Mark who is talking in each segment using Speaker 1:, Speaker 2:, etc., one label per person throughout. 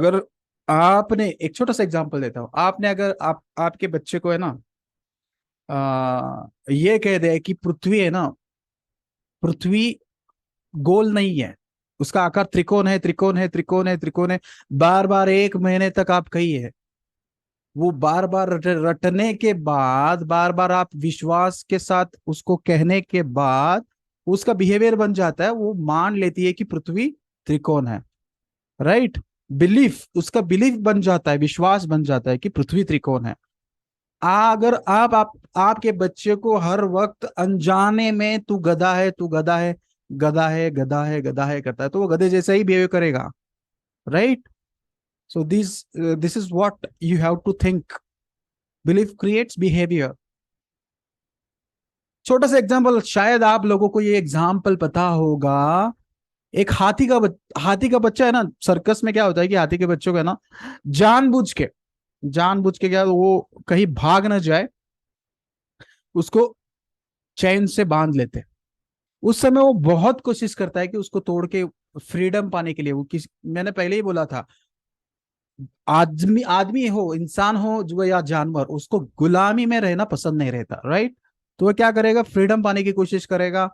Speaker 1: अगर आपने एक छोटा सा एग्जांपल देता हूँ, आपने अगर आपके बच्चे को है ना ये कह दे कि पृथ्वी है ना, पृथ्वी गोल नहीं है, उसका आकार त्रिकोण है, त्रिकोण है, त्रिकोण है, त्रिकोण है, बार बार 1 महीने तक आप कहिए, वो बार बार रटने के बाद, बार बार आप विश्वास के साथ उसको कहने के बाद उसका बिहेवियर बन जाता है, वो मान लेती है कि पृथ्वी त्रिकोण है। राइट। बिलीफ, उसका बिलीफ बन जाता है, विश्वास बन जाता है कि पृथ्वी त्रिकोण है। अगर आप आपके बच्चे को हर वक्त अनजाने में तू गधा है, तू गधा है, गधा है, गधा है, गधा है करता है, तो वो गधे जैसा ही बिहेव करेगा। Right. So this is what you have to think. Belief creates behaviour. छोटा सा एग्जांपल, शायद आप लोगों को ये एग्जांपल पता होगा। एक हाथी का बच्चा है ना, सर्कस में क्या होता है कि हाथी के बच्चों को है ना, जानबूझ के क्या, वो कहीं भाग ना जाए, उसको चैन से बांध लेते हैं। उस समय वो बहुत कोशिश करता है कि उसको तोड़ के फ्रीडम पाने के लिए, वो किस, मैंने पहले ही बोला था, आदमी आदमी हो, इंसान हो जो या जानवर, उसको गुलामी में रहना पसंद नहीं रहता। राइट। तो वो क्या करेगा, फ्रीडम पाने की कोशिश करेगा,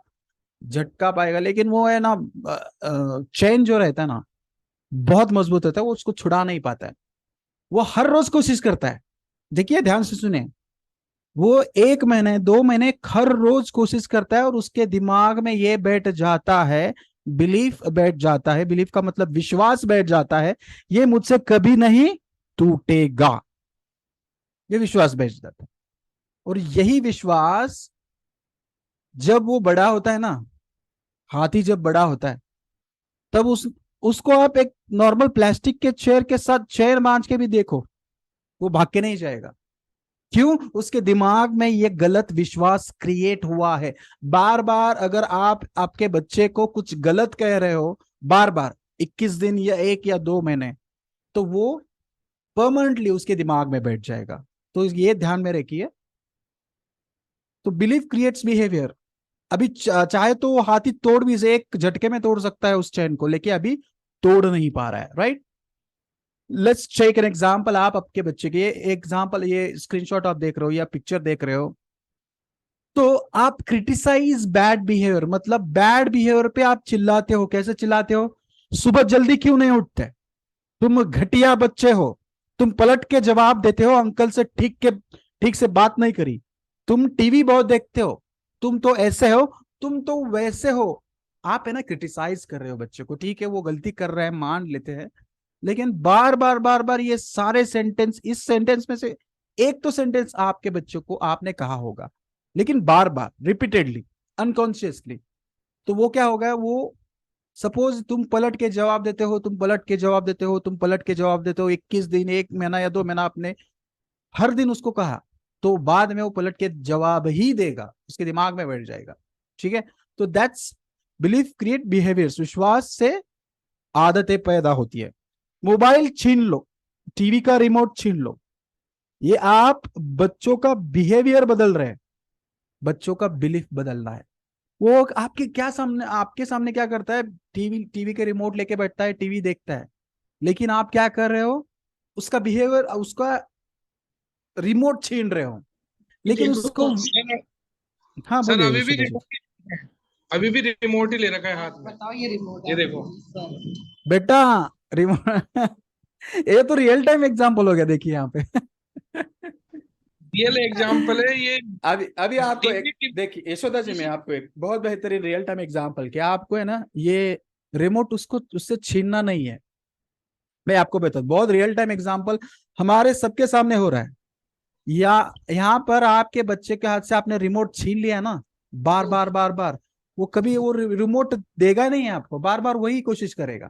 Speaker 1: झटका पाएगा, लेकिन वो है ना, चेन जो रहता है ना, बहुत मजबूत होता है, वो उसको छुड़ा नहीं पाता है। वो हर रोज कोशिश करता है। देखिए ध्यान से सुने, वो 1 महीने 2 महीने हर रोज कोशिश करता है, और उसके दिमाग में ये बैठ जाता है, बिलीफ बैठ जाता है, बिलीफ का मतलब विश्वास बैठ जाता है, ये मुझसे कभी नहीं टूटेगा। ये विश्वास बैठ जाता है। और यही विश्वास जब वो बड़ा होता है ना, हाथी जब बड़ा होता है, तब उसको आप एक नॉर्मल प्लास्टिक के चेयर के साथ चेयर बांध के भी देखो, वो भाग के नहीं जाएगा। क्यों? उसके दिमाग में ये गलत विश्वास क्रिएट हुआ है। बार बार अगर आप आपके बच्चे को कुछ गलत कह रहे हो, बार बार 21 दिन या 1 या 2 महीने, तो वो परमानेंटली उसके दिमाग में बैठ जाएगा। तो ये ध्यान में रखिए। तो बिलीव क्रिएट्स बिहेवियर। अभी चाहे तो हाथी तोड़ भी से एक झटके में तोड़ सकता है उस चैन को, लेकिन अभी तोड़ नहीं पा रहा है। Right. Let's take an example. आप आपके बच्चे के, ये एग्जांपल, ये स्क्रीनशॉट आप देख रहे हो या पिक्चर देख रहे हो, तो आप क्रिटिसाइज बैड बिहेवियर, मतलब बैड बिहेवियर पे आप चिल्लाते हो। कैसे चिल्लाते हो? सुबह जल्दी क्यों नहीं उठते? तुम घटिया बच्चे हो। तुम पलट के जवाब देते हो, अंकल से ठीक से बात नहीं करी। तुम टीवी बहुत देखते हो। तुम तो ऐसे हो, तुम तो वैसे हो। आप है ना क्रिटिसाइज कर रहे हो बच्चे को। ठीक है, वो गलती कर रहे हैं, मान लेते हैं, लेकिन बार बार बार बार ये सारे सेंटेंस, इस सेंटेंस में से एक तो सेंटेंस आपके बच्चे को आपने कहा होगा, लेकिन बार बार रिपीटेडली, अनकॉन्शियसली। तो वो क्या होगा, वो सपोज तुम पलट के जवाब देते हो, तुम पलट के जवाब देते हो, तुम पलट के जवाब देते हो, 21 दिन, 1 महीना या 2 महीना आपने हर दिन उसको कहा, तो बाद में वो पलट के जवाब ही देगा, उसके दिमाग में बैठ जाएगा। ठीक है। तो दैट्स बिलीफ क्रिएट बिहेवियर्स। विश्वास से आदतें पैदा होती है। मोबाइल छीन लो, टीवी का रिमोट छीन लो, ये आप बच्चों का बिहेवियर बदल रहे हैं, बच्चों का बिलीफ बदलना है। वो आपके सामने क्या करता है, टीवी के रिमोट लेके बैठता है, टीवी देखता है, लेकिन आप क्या कर रहे हो, उसका बिहेवियर, उसका रिमोट छीन रहे हो, लेकिन उसको।
Speaker 2: देखो सर।
Speaker 1: हाँ
Speaker 2: सर
Speaker 1: बोलिए
Speaker 2: अभी भी
Speaker 1: सुभाष।
Speaker 2: रिमोट, अभी भी रिमोट ही ले रखा है हाथ में। बताओ ये रिमोट, ये देखो।
Speaker 1: बेटा, रिमोट ये तो रियल टाइम एग्जांपल हो गया, देखिए यहाँ पे
Speaker 2: रियल एग्जाम्पल है ये।
Speaker 1: अभी अभी आपको एक,
Speaker 2: टीवी।
Speaker 1: देखिए यशोदा जी, मैं आपको एक बहुत बेहतरीन रियल टाइम एग्जांपल, क्या आपको है ना, ये रिमोट उसको उससे छीनना नहीं है। मैं आपको बता, बहुत रियल टाइम एग्जांपल हमारे सबके सामने हो रहा है। या यहाँ पर आपके बच्चे के हाथ से आपने रिमोट छीन लिया ना, बार बार बार बार, वो कभी वो रिमोट देगा नहीं है आपको, बार बार वही कोशिश करेगा।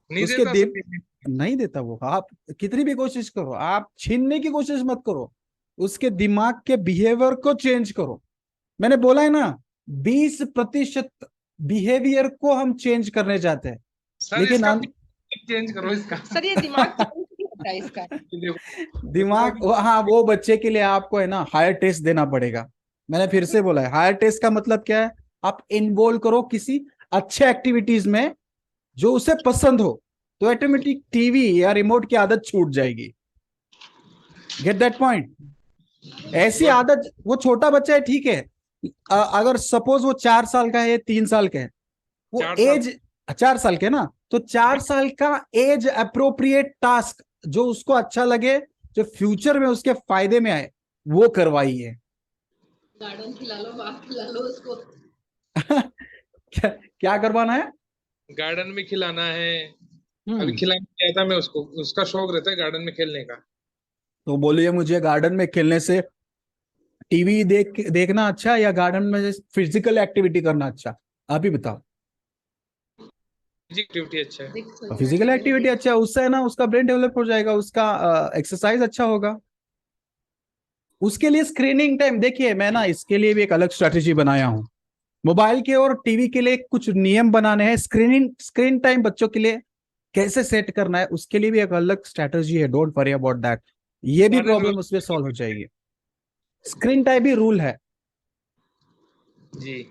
Speaker 2: नहीं
Speaker 1: उसके
Speaker 2: देता
Speaker 1: दिल
Speaker 2: सर।
Speaker 1: नहीं देता वो, आप कितनी भी कोशिश करो, आप छीनने की कोशिश मत करो, उसके दिमाग के बिहेवियर को चेंज करो। मैंने बोला है ना, 20% बिहेवियर को हम चेंज करने जाते हैं,
Speaker 2: सर
Speaker 1: लेकिन
Speaker 2: इसका चेंज करो इसका। सर ये दिमाग चेंज नहीं होता है इसका। ये देखो
Speaker 1: दिमाग
Speaker 2: दिमाग।
Speaker 1: हाँ, वो बच्चे के लिए आपको है ना हायर टेस्ट देना पड़ेगा। मैंने फिर से बोला है, हायर टेस्ट का मतलब क्या है, आप इन्वॉल्व करो किसी अच्छे एक्टिविटीज में जो उसे पसंद हो। तो ऑटोमेटिक टीवी या रिमोट की आदत छूट जाएगी। Get that point? ऐसी
Speaker 2: But
Speaker 1: आदत, वो छोटा बच्चा है ठीक है, अगर सपोज वो 4 साल का है, 3 साल का है, वो
Speaker 2: 4 साल
Speaker 1: एज 4 साल के ना, तो 4 साल का एज अप्रोप्रिएट टास्क जो उसको अच्छा लगे, जो फ्यूचर में उसके फायदे में आए, वो करवाइए।
Speaker 3: गार्डन खिला लो, बाग खिला लो उसको।
Speaker 1: क्या क्या करवाना है?
Speaker 2: गार्डन में खिलाना है। अभी
Speaker 1: हम्म।
Speaker 2: खिलाने गया था मैं उसको, उसका शौक रहता है गार्डन में खेलने का।
Speaker 1: तो बोलिए मुझे, गार्डन में खेलने से टीवी देखना अच्छा या गार्डन में फिजिकल एक्टिविटी करना अच्छा? आप ही बताओ।
Speaker 2: एक्टिविटी अच्छा है।
Speaker 1: फिजिकल एक्टिविटी अच्छा है, उससे है ना उसका ब्रेन डेवलप हो जाएगा, उसका एक्सरसाइज अच्छा होगा। उसके लिए स्क्रीनिंग टाइम देखिए, मैं ना इसके लिए भी एक अलग स्ट्रेटेजी बनाया हूँ। मोबाइल के और टीवी के लिए कुछ नियम बनाने हैं, स्क्रीन टाइम बच्चों के लिए कैसे सेट करना है, उसके लिए भी एक अलग स्ट्रेटेजी है। डोंट वरी अबाउट दैट, ये भी
Speaker 2: सारे
Speaker 1: प्रॉब्लम
Speaker 2: रूल
Speaker 1: उसमें सॉल्व हो जाएगी। स्क्रीन टाइम भी रूल है।
Speaker 2: जी।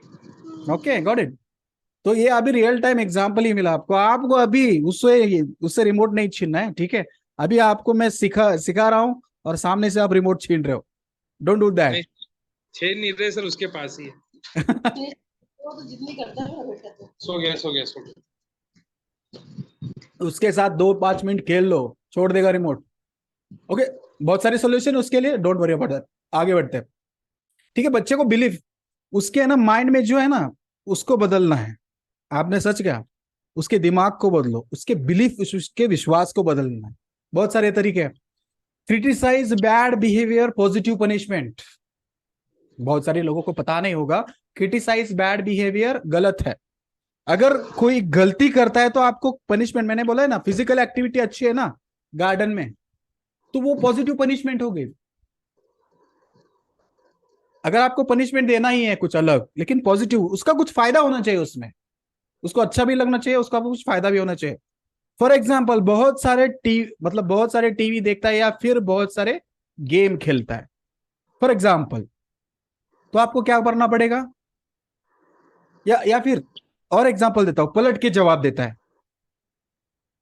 Speaker 1: Okay, got it. तो ये अभी रियल टाइम एग्जांपल ही मिला आपको। आपको अभी उससे उससे रिमोट नहीं छीनना है, ठीक है? अभी आपको मैं सिखा सिखा रहा हूँ और सामने से आप रिमोट छीन रहे हो। Don't do that.
Speaker 2: नहीं, 6 नहीं रहे सर, उसके पास ही है।
Speaker 3: वो तो जितनी करता है मेरा बेटा तो।
Speaker 2: सो गया सो गया सो गया।
Speaker 1: उसके साथ 2-5 मिनट खेल लो, छोड़ देगा रिमोट। ओके, बहुत सारे सोल्यूशन उसके लिए, डोंट वरी अबाउट दैट। आगे बढ़ते हैं। ठीक है, बच्चे को बिलीव, उसके है ना माइंड में जो है ना, उसको बदलना है। आपने सच कहा, उसके दिमाग को बदलो, उसके बिलीफ, उसके विश्वास को बदलना है। बहुत सारे तरीके हैं। Criticise bad behaviour, positive punishment. बहुत सारे लोगों को पता नहीं होगा, क्रिटिसाइज बैड बिहेवियर गलत है। अगर कोई गलती करता है तो आपको पनिशमेंट, मैंने बोला है ना, फिजिकल एक्टिविटी अच्छी है ना गार्डन में, तो वो पॉजिटिव पनिशमेंट हो गई। अगर आपको पनिशमेंट देना ही है कुछ अलग, लेकिन पॉजिटिव, उसका कुछ फायदा होना चाहिए उसमें, उसको अच्छा भी लगना चाहिए, उसका कुछ फायदा भी होना चाहिए। फॉर एग्जाम्पल, बहुत सारे टीवी देखता है या फिर बहुत सारे गेम खेलता है, फॉर एग्जाम्पल, तो आपको क्या करना पड़ेगा? या फिर और एग्जाम्पल देता हूं, पलट के जवाब देता है।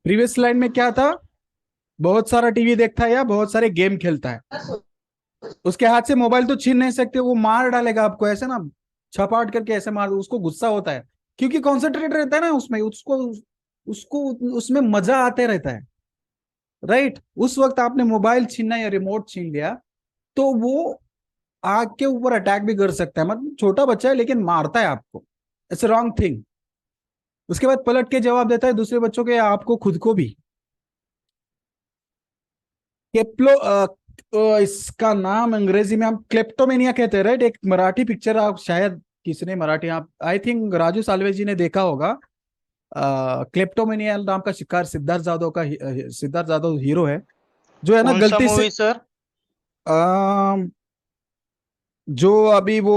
Speaker 1: प्रीवियस लाइन में क्या था? बहुत सारा टीवी देखता है या बहुत सारे गेम खेलता है। उसके हाथ से मोबाइल तो छीन नहीं सकते, वो मार डालेगा आपको ऐसे ना, छपाट करके ऐसे मार दो, उसको गुस्सा होता है, क्योंकि कॉन्सेंट्रेट रहता है ना उसमें, उसको उसको उसमें मजा आते रहता है। राइट? उस वक्त आपने मोबाइल छीनना या रिमोट छीन लिया, तो वो आग के ऊपर अटैक भी कर सकता है। मतलब छोटा बच्चा है लेकिन मारता है आपको, इट्स रॉन्ग थिंग। उसके बाद पलट के जवाब देता है दूसरे बच्चों के, आपको खुद को भी। केप्लो इसका नाम अंग्रेजी में हम क्लेप्टोमेनिया कहते हैं, राइट? एक मराठी पिक्चर, आप शायद किसने मराठी, आप आई थिंक राजू सालवे जी ने देखा होगा। क्लेप्टोमेनिया नाम का शिकार, सिद्धार्थ जाधव का, सिद्धार्थ जाधव हीरो है, जो है ना
Speaker 4: कौन सा
Speaker 1: गलती से
Speaker 4: मूवी सर?
Speaker 1: अ, जो अभी वो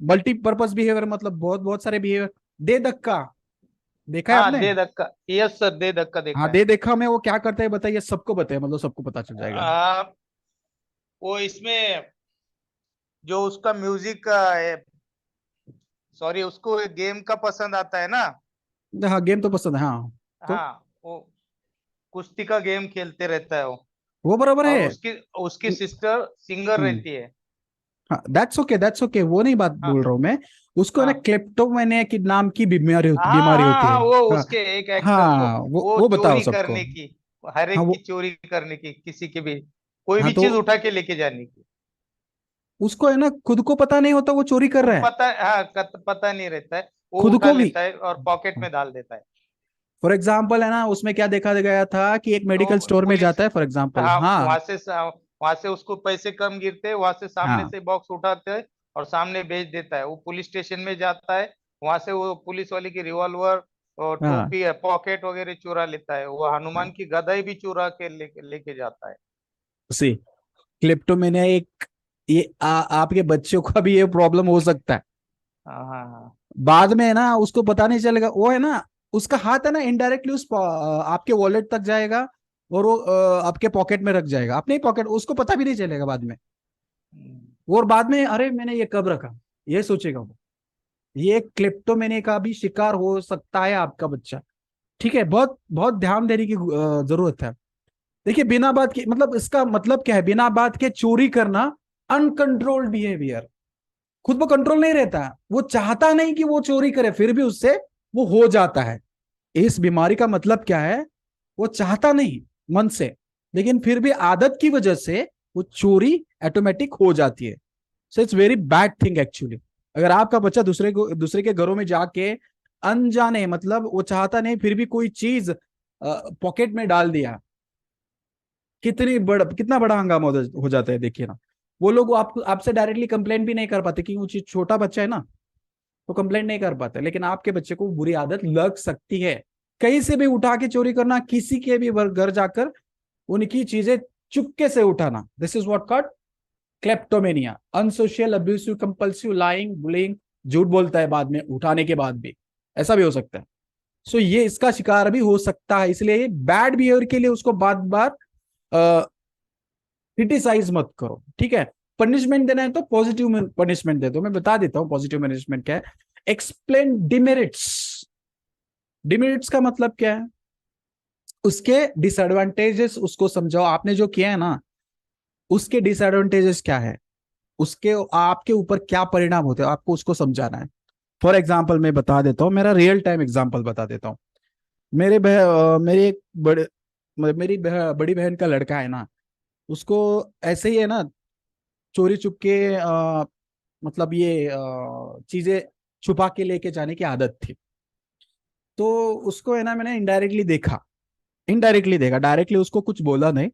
Speaker 1: मल्टीपर्पज बिहेवियर, मतलब बहुत बहुत सारे बिहेवियर, दे धक्का, देखा है
Speaker 4: हाँ,
Speaker 1: आपने?
Speaker 4: दे धक्का। यस सर, दे धक्का देखा
Speaker 1: हाँ,
Speaker 4: है।
Speaker 1: दे देखा में वो क्या करता है बताइए, सबको बताइए, मतलब सबको पता चल जाएगा।
Speaker 4: वो इसमें जो उसका म्यूजिक का सॉरी, उसको एक गेम का पसंद आता है ना।
Speaker 1: हाँ, गेम तो पसंद है, हाँ। तो
Speaker 4: हाँ, वो कुश्ती का गेम खेलते रहता है वो।
Speaker 1: वो बराबर
Speaker 4: और
Speaker 1: है।
Speaker 4: उसकी उसकी सिस्टर सिंगर
Speaker 1: हम्म।
Speaker 4: रहती है।
Speaker 1: हाँ, दैट्स ओके, दैट्स ओके, वो नहीं बात
Speaker 4: हाँ
Speaker 1: बोल रहा हूँ मैं। उसको है ना
Speaker 4: हाँ
Speaker 1: क्लेप्टोमेनिया की नाम की बीमारी
Speaker 4: हाँ
Speaker 1: बीमारी
Speaker 4: हाँ
Speaker 1: होती है।
Speaker 4: हाँ, वो
Speaker 1: हाँ।
Speaker 4: उसके एक एक्टर को,
Speaker 1: हाँ,
Speaker 4: वो
Speaker 1: वो बताओ
Speaker 4: चोरी
Speaker 1: सबको।
Speaker 4: करने की, हर
Speaker 1: हाँ
Speaker 4: एक की
Speaker 1: वो,
Speaker 4: चोरी करने की, किसी की भी कोई
Speaker 1: हाँ
Speaker 4: भी
Speaker 1: तो
Speaker 4: चीज उठा के लेके जाने की।
Speaker 1: उसको है ना खुद को पता नहीं होता वो चोरी कर
Speaker 4: वो
Speaker 1: रहा है,
Speaker 4: पता, हाँ, पता नहीं रहता है। वो
Speaker 1: खुद
Speaker 4: उठा
Speaker 1: को भी।
Speaker 4: लेता है और पॉकेट में डाल देता है।
Speaker 1: फॉर एग्जाम्पल है ना, उसमें क्या देखा गया था कि एक मेडिकल
Speaker 4: तो
Speaker 1: स्टोर में
Speaker 4: पुलिस,
Speaker 1: जाता है, फॉर एग्जाम्पल,
Speaker 4: हाँ,
Speaker 1: हाँ।
Speaker 4: वहां से उसको पैसे कम गिरते हैं, वहां से सामने
Speaker 1: हाँ।
Speaker 4: से बॉक्स उठाते हैं और सामने भेज देता है। वो पुलिस स्टेशन में जाता है, वहां से वो पुलिस वाले की रिवॉल्वर और
Speaker 1: हाँ।
Speaker 4: टोपी है, पॉकेट वगैरह चुरा लेता है। वो हनुमान की गदाई भी चुरा के लेके जाता है।
Speaker 1: सी क्लिप्टोमेनिया एक, ये आपके बच्चों का भी ये प्रॉब्लम हो सकता है।
Speaker 4: हाँ हाँ हाँ।
Speaker 1: बाद में है ना उसको पता नहीं चलेगा, वो है ना, उसका हाथ है ना इनडायरेक्टली आपके वॉलेट तक जाएगा, और वो आपके पॉकेट में रख जाएगा, अपने ही पॉकेट, उसको पता भी नहीं चलेगा बाद में।
Speaker 4: हम्म।
Speaker 1: और बाद में अरे मैंने ये कब रखा, ये सोचेगा वो। ये क्लिप्टोमेनिया का भी शिकार हो सकता है आपका बच्चा। ठीक है, बहुत बहुत ध्यान देने की जरूरत है। देखिए बिना बात के, मतलब इसका मतलब क्या है, बिना बात के चोरी करना अनकंट्रोल्ड बिहेवियर। खुद को कंट्रोल नहीं रहता, वो चाहता नहीं कि वो चोरी करे, फिर भी उससे वो हो जाता है। इस बीमारी का मतलब क्या है, वो चाहता नहीं मन से, लेकिन फिर भी आदत की वजह से वो चोरी ऑटोमेटिक हो जाती है। So it's very bad thing actually. अगर आपका बच्चा दूसरे के घरों में जाके अनजाने, मतलब वो चाहता नहीं फिर भी कोई चीज पॉकेट में डाल दिया, कितना बड़ा हंगामा हो जाता है, देखिए ना। वो लोग आपसे डायरेक्टली कंप्लेंट भी नहीं कर पाते, क्योंकि वो चीज छोटा बच्चा है ना, तो कंप्लेंट नहीं कर पाते। लेकिन आपके बच्चे को बुरी आदत लग सकती है, कहीं से भी उठा के चोरी करना, किसी के भी घर जाकर उनकी चीजें चुपके से उठाना। This is what called kleptomania, unsocial, abusive, compulsive, lying, bullying, झूठ बोलता है बाद में उठाने के बाद भी, ऐसा भी हो सकता है। सो ये इसका शिकार भी हो सकता है, इसलिए बैड बिहेवियर के लिए उसको बार बार क्रिटिसाइज मत करो, ठीक है। पनिशमेंट देना है तो पॉजिटिव पनिशमेंट दे दो। मैं बता देता हूं पॉजिटिव पनिशमेंट क्या है। Explain demerits. डिमेरिट्स का मतलब क्या है, उसके डिसएडवांटेजेस उसको समझाओ। आपने जो किया है ना, उसके डिसएडवांटेजेस क्या है, उसके आपके ऊपर क्या परिणाम होते हैं, आपको उसको समझाना है। फॉर एग्जाम्पल मैं बता देता हूँ, मेरा रियल टाइम एग्जाम्पल बता देता हूँ। मेरे एक बड़ी बहन का लड़का है ना, उसको ऐसे ही है ना, चोरी चुप के मतलब ये चीजें छुपा के लेके जाने की आदत थी। तो उसको है ना, मैंने इनडायरेक्टली देखा, डायरेक्टली उसको कुछ बोला नहीं।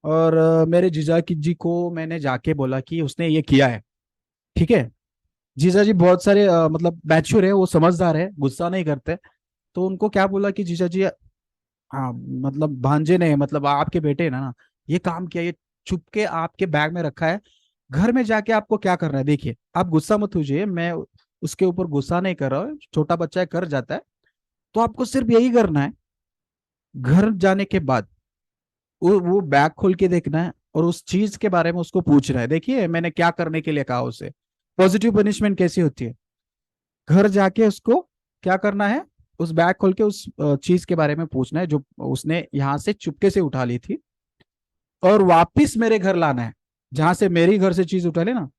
Speaker 1: और मेरे जीजा की जी को मैंने जाके बोला कि उसने ये किया है, ठीक है। जीजा जी बहुत सारे मतलब मैच्योर है, वो समझदार है, गुस्सा नहीं करते। तो उनको क्या बोला कि जीजा जी, हाँ मतलब भांजे ने, मतलब आपके बेटे ने ना ये काम किया, ये छुप के आपके बैग में रखा है। घर में जाके आपको क्या करना है, देखिए आप गुस्सा मत होइए, मैं उसके ऊपर गुस्सा नहीं कर रहा हूँ, छोटा बच्चा है, कर जाता है। तो आपको सिर्फ यही करना है, घर जाने के बाद वो बैग खोल के देखना है और उस चीज के बारे में उसको पूछना है। देखिए मैंने क्या करने के लिए कहा उसे। पॉजिटिव पनिशमेंट कैसी होती है, घर जाके उसको क्या करना है, उस बैग खोल के उस चीज के बारे में पूछना है जो उसने यहाँ से चुपके से उठा ली थी, और वापिस मेरे घर लाना है। जहां से मेरी घर से चीज उठा ले ना,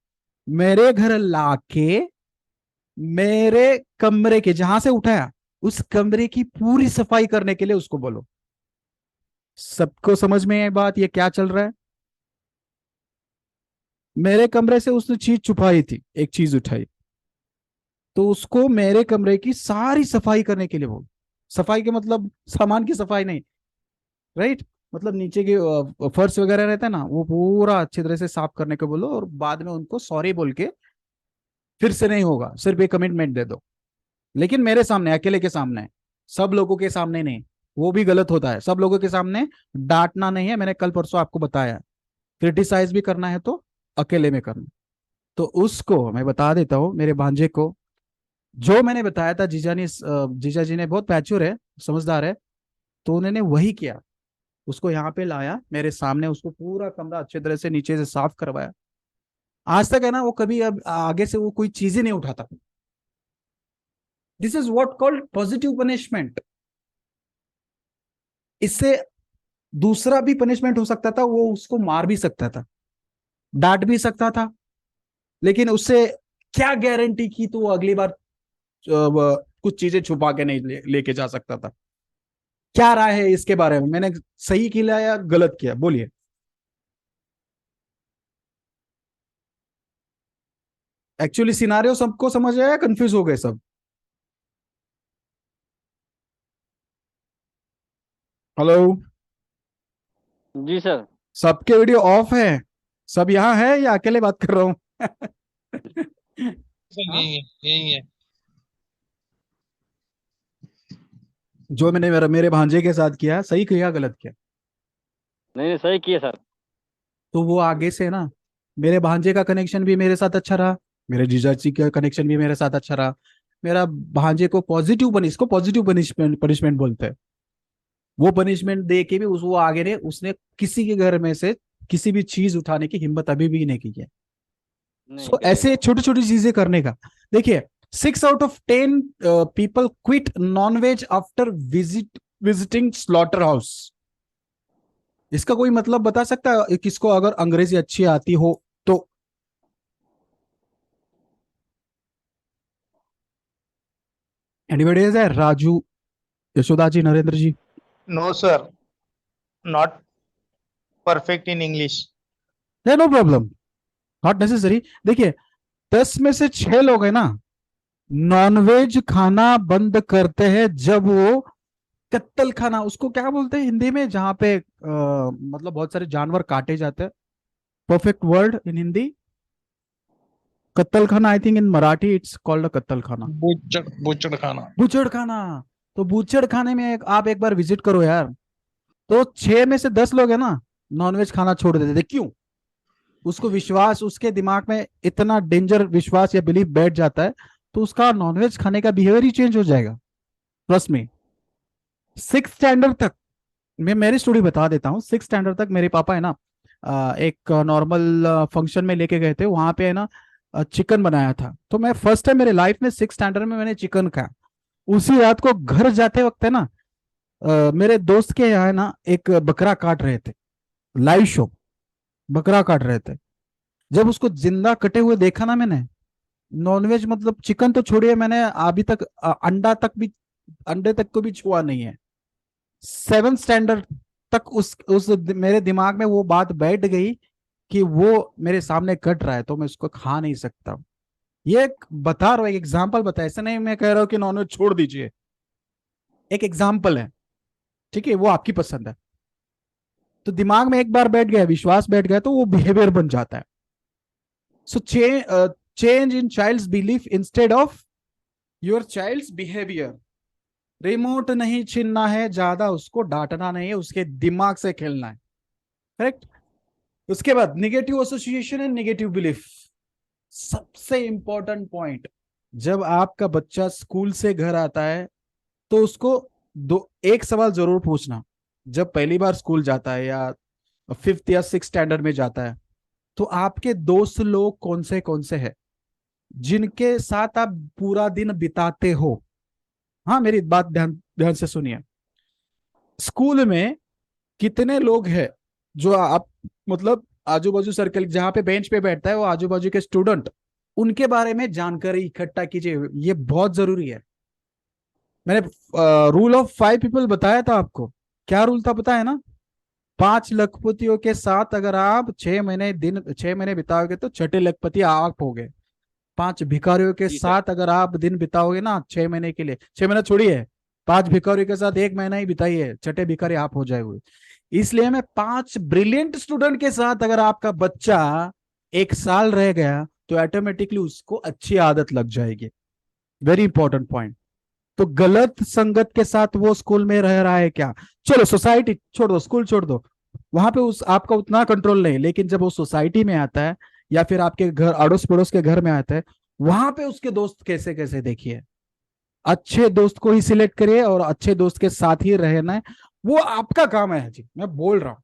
Speaker 1: मेरे घर लाके मेरे कमरे के जहां से उठाया उस कमरे की पूरी सफाई करने के लिए उसको बोलो। सबको समझ में है बात, ये क्या चल रहा है। मेरे कमरे से उसने चीज छुपाई थी, एक चीज उठाई, तो उसको मेरे कमरे की सारी सफाई करने के लिए बोलो। सफाई के मतलब सामान की सफाई नहीं, राइट, मतलब नीचे के फर्श वगैरह रहता है ना, वो पूरा अच्छी तरह से साफ करने को बोलो। और बाद में उनको सॉरी बोल के, फिर से नहीं होगा, सिर्फ एक कमिटमेंट दे दो, लेकिन मेरे सामने, अकेले के सामने, सब लोगों के सामने नहीं। वो भी गलत होता है, सब लोगों के सामने डांटना नहीं है, मैंने कल परसों आपको बताया। क्रिटिसाइज भी करना है तो अकेले में करना। तो उसको मैं बता देता हूँ, मेरे भांजे को जो मैंने बताया था, जीजा जी ने बहुत मैच्योर है, समझदार है, तो उन्होंने वही किया। उसको यहाँ पे लाया मेरे सामने, उसको पूरा कमरा अच्छे तरह से नीचे से साफ करवाया। आज तक है ना, वो कभी अब आगे से वो कोई चीजें नहीं उठाता। This is what called positive punishment. इससे दूसरा भी पनिशमेंट हो सकता था, वो उसको मार भी सकता था, डांट भी सकता था, लेकिन उससे क्या गारंटी की तो वो अगली बार कुछ चीजें छुपा के नहीं लेके जा सकता था। क्या राय है इसके बारे में, मैंने सही किया या गलत किया, बोलिए। एक्चुअली सिनारियो सबको समझ आया, कंफ्यूज हो गए सब। हेलो।
Speaker 5: जी सर।
Speaker 1: सबके वीडियो ऑफ है, सब यहाँ है या अकेले बात कर रहा हूँ?
Speaker 2: सर
Speaker 1: हाँ?
Speaker 2: यही है, यही है।
Speaker 1: जो मैंने मेरे भांजे के साथ किया, सही किया गलत किया?
Speaker 5: नहीं नहीं, सही किए सर।
Speaker 1: तो वो आगे से ना, मेरे भांजे का कनेक्शन भी मेरे साथ अच्छा रहा, मेरे जीजा जी का कनेक्शन भी मेरे साथ अच्छा रहा। मेरा भांजे को इसको पॉजिटिव पनिशमेंट पनिशमेंट बोलते हैं। वो पनिशमेंट दे के भी वो आगे ने उसने किसी के घर में से किसी भी चीज उठाने की हिम्मत अभी भी नहीं की है।
Speaker 5: नहीं
Speaker 1: सो
Speaker 5: करेगा।
Speaker 1: ऐसे छोटी छोटी चीजें करने का, देखिए 6 out of 10 people quit non-veg after visiting slaughter house. इसका कोई मतलब बता सकता है किसको, अगर अंग्रेजी अच्छी आती हो तो? एनीबडी है? Raju, Yashoda ji, Narendra ji?
Speaker 4: No sir, not perfect in English.
Speaker 1: No problem, not necessary. देखिए, 10 में से 6 लोग है ना, नॉनवेज खाना बंद करते हैं जब वो कत्तल खाना, उसको क्या बोलते हैं हिंदी में, जहां पे मतलब बहुत सारे जानवर काटे जाते हैं? Perfect word in Hindi? कत्तल खाना, I think in Marathi it's called a कत्तल खाना,
Speaker 6: बुचड़ खाना।
Speaker 1: बुचड़ खाना। तो बुचड़ खाने में आप एक बार विजिट करो यार। तो 6 में से 10 लोग है ना, नॉनवेज खाना छोड़ देते थे। क्यों? उसको विश्वास, उसके दिमाग में इतना डेंजर विश्वास या बिलीफ बैठ जाता है, तो उसका नॉनवेज खाने का बिहेवियर ही चेंज हो जाएगा। ट्रस्ट में, 6 स्टैंडर्ड तक, मैं मेरी स्टोरी बता देता हूँ। 6 स्टैंडर्ड तक मेरे पापा है ना, एक नॉर्मल फंक्शन में लेके गए थे, वहां पे है ना चिकन बनाया था। तो मैं फर्स्ट टाइम मेरे लाइफ में 6 स्टैंडर्ड में मैंने चिकन खाया। उसी रात को घर जाते वक्त है ना, मेरे दोस्त के यहाँ है ना एक बकरा काट रहे थे, लाइव शो, बकरा काट रहे थे। जब उसको जिंदा कटे हुए देखा ना मैंने, नॉनवेज मतलब चिकन तो छोड़िए, मैंने अभी तक अंडा तक भी, अंडे तक को भी छुआ नहीं है। 7 स्टैंडर्ड तक उस मेरे दिमाग में वो बात बैठ गई कि वो मेरे सामने कट रहा है तो मैं उसको खा नहीं सकता। ये एक बता रहा हूँ, एक एग्जाम्पल बता, ऐसे नहीं मैं कह रहा हूँ कि नॉनवेज छोड़ दीजिए, एक एग्जाम्पल है, ठीक है? वो आपकी पसंद है। तो दिमाग में एक बार बैठ गया, विश्वास बैठ गया, तो वो बिहेवियर बन जाता है। So change in child's belief instead of your child's behaviour. Remote नहीं छीनना है, ज्यादा उसको डांटना नहीं है, उसके दिमाग से खेलना है। करेक्ट? उसके बाद negative association and negative belief, सबसे इंपॉर्टेंट पॉइंट। जब आपका बच्चा स्कूल से घर आता है तो उसको एक सवाल जरूर पूछना। जब पहली बार स्कूल जाता है या 5th या 6th स्टैंडर्ड में जाता है, तो आपके दोस्त लोग कौन से हैं जिनके साथ आप पूरा दिन बिताते हो? हाँ, मेरी बात ध्यान ध्यान से सुनिए। स्कूल में कितने लोग हैं जो आप मतलब आजू बाजू सर्कल, जहां पे बेंच पे बैठता है वो आजू बाजू के स्टूडेंट, उनके बारे में जानकारी इकट्ठा कीजिए, ये बहुत जरूरी है। मैंने रूल ऑफ 5 पीपल बताया था आपको। क्या रूल था पता है ना? 5 लखपतियों के साथ अगर आप 6 महीने बिताओगे तो छठे लखपति आप हो गए। 5 भिखारियों के साथ अगर आप दिन बिताओगे ना 6 महीने के लिए, 6 महीना छोड़िए, 5 भिखारियों के साथ 1 महीना ही बिताइए, छठे भिखारी आप हो जाएंगे। इसलिए मैं 5 ब्रिलियंट स्टूडेंट के साथ अगर आपका बच्चा 1 साल रह गया तो ऑटोमेटिकली उसको अच्छी आदत लग जाएगी। Very important point. तो गलत संगत के साथ वो स्कूल में रह रहा है क्या? चलो सोसाइटी छोड़ दो, स्कूल छोड़ दो, वहां पे उस आपका उतना कंट्रोल नहीं, लेकिन जब वो सोसाइटी में आता है या फिर आपके घर अड़ोस पड़ोस के घर में आता है, वहां पे उसके दोस्त कैसे कैसे देखिए। अच्छे दोस्त को ही सिलेक्ट करिए और अच्छे दोस्त के साथ ही रहना है, वो आपका काम है जी, मैं बोल रहा हूं।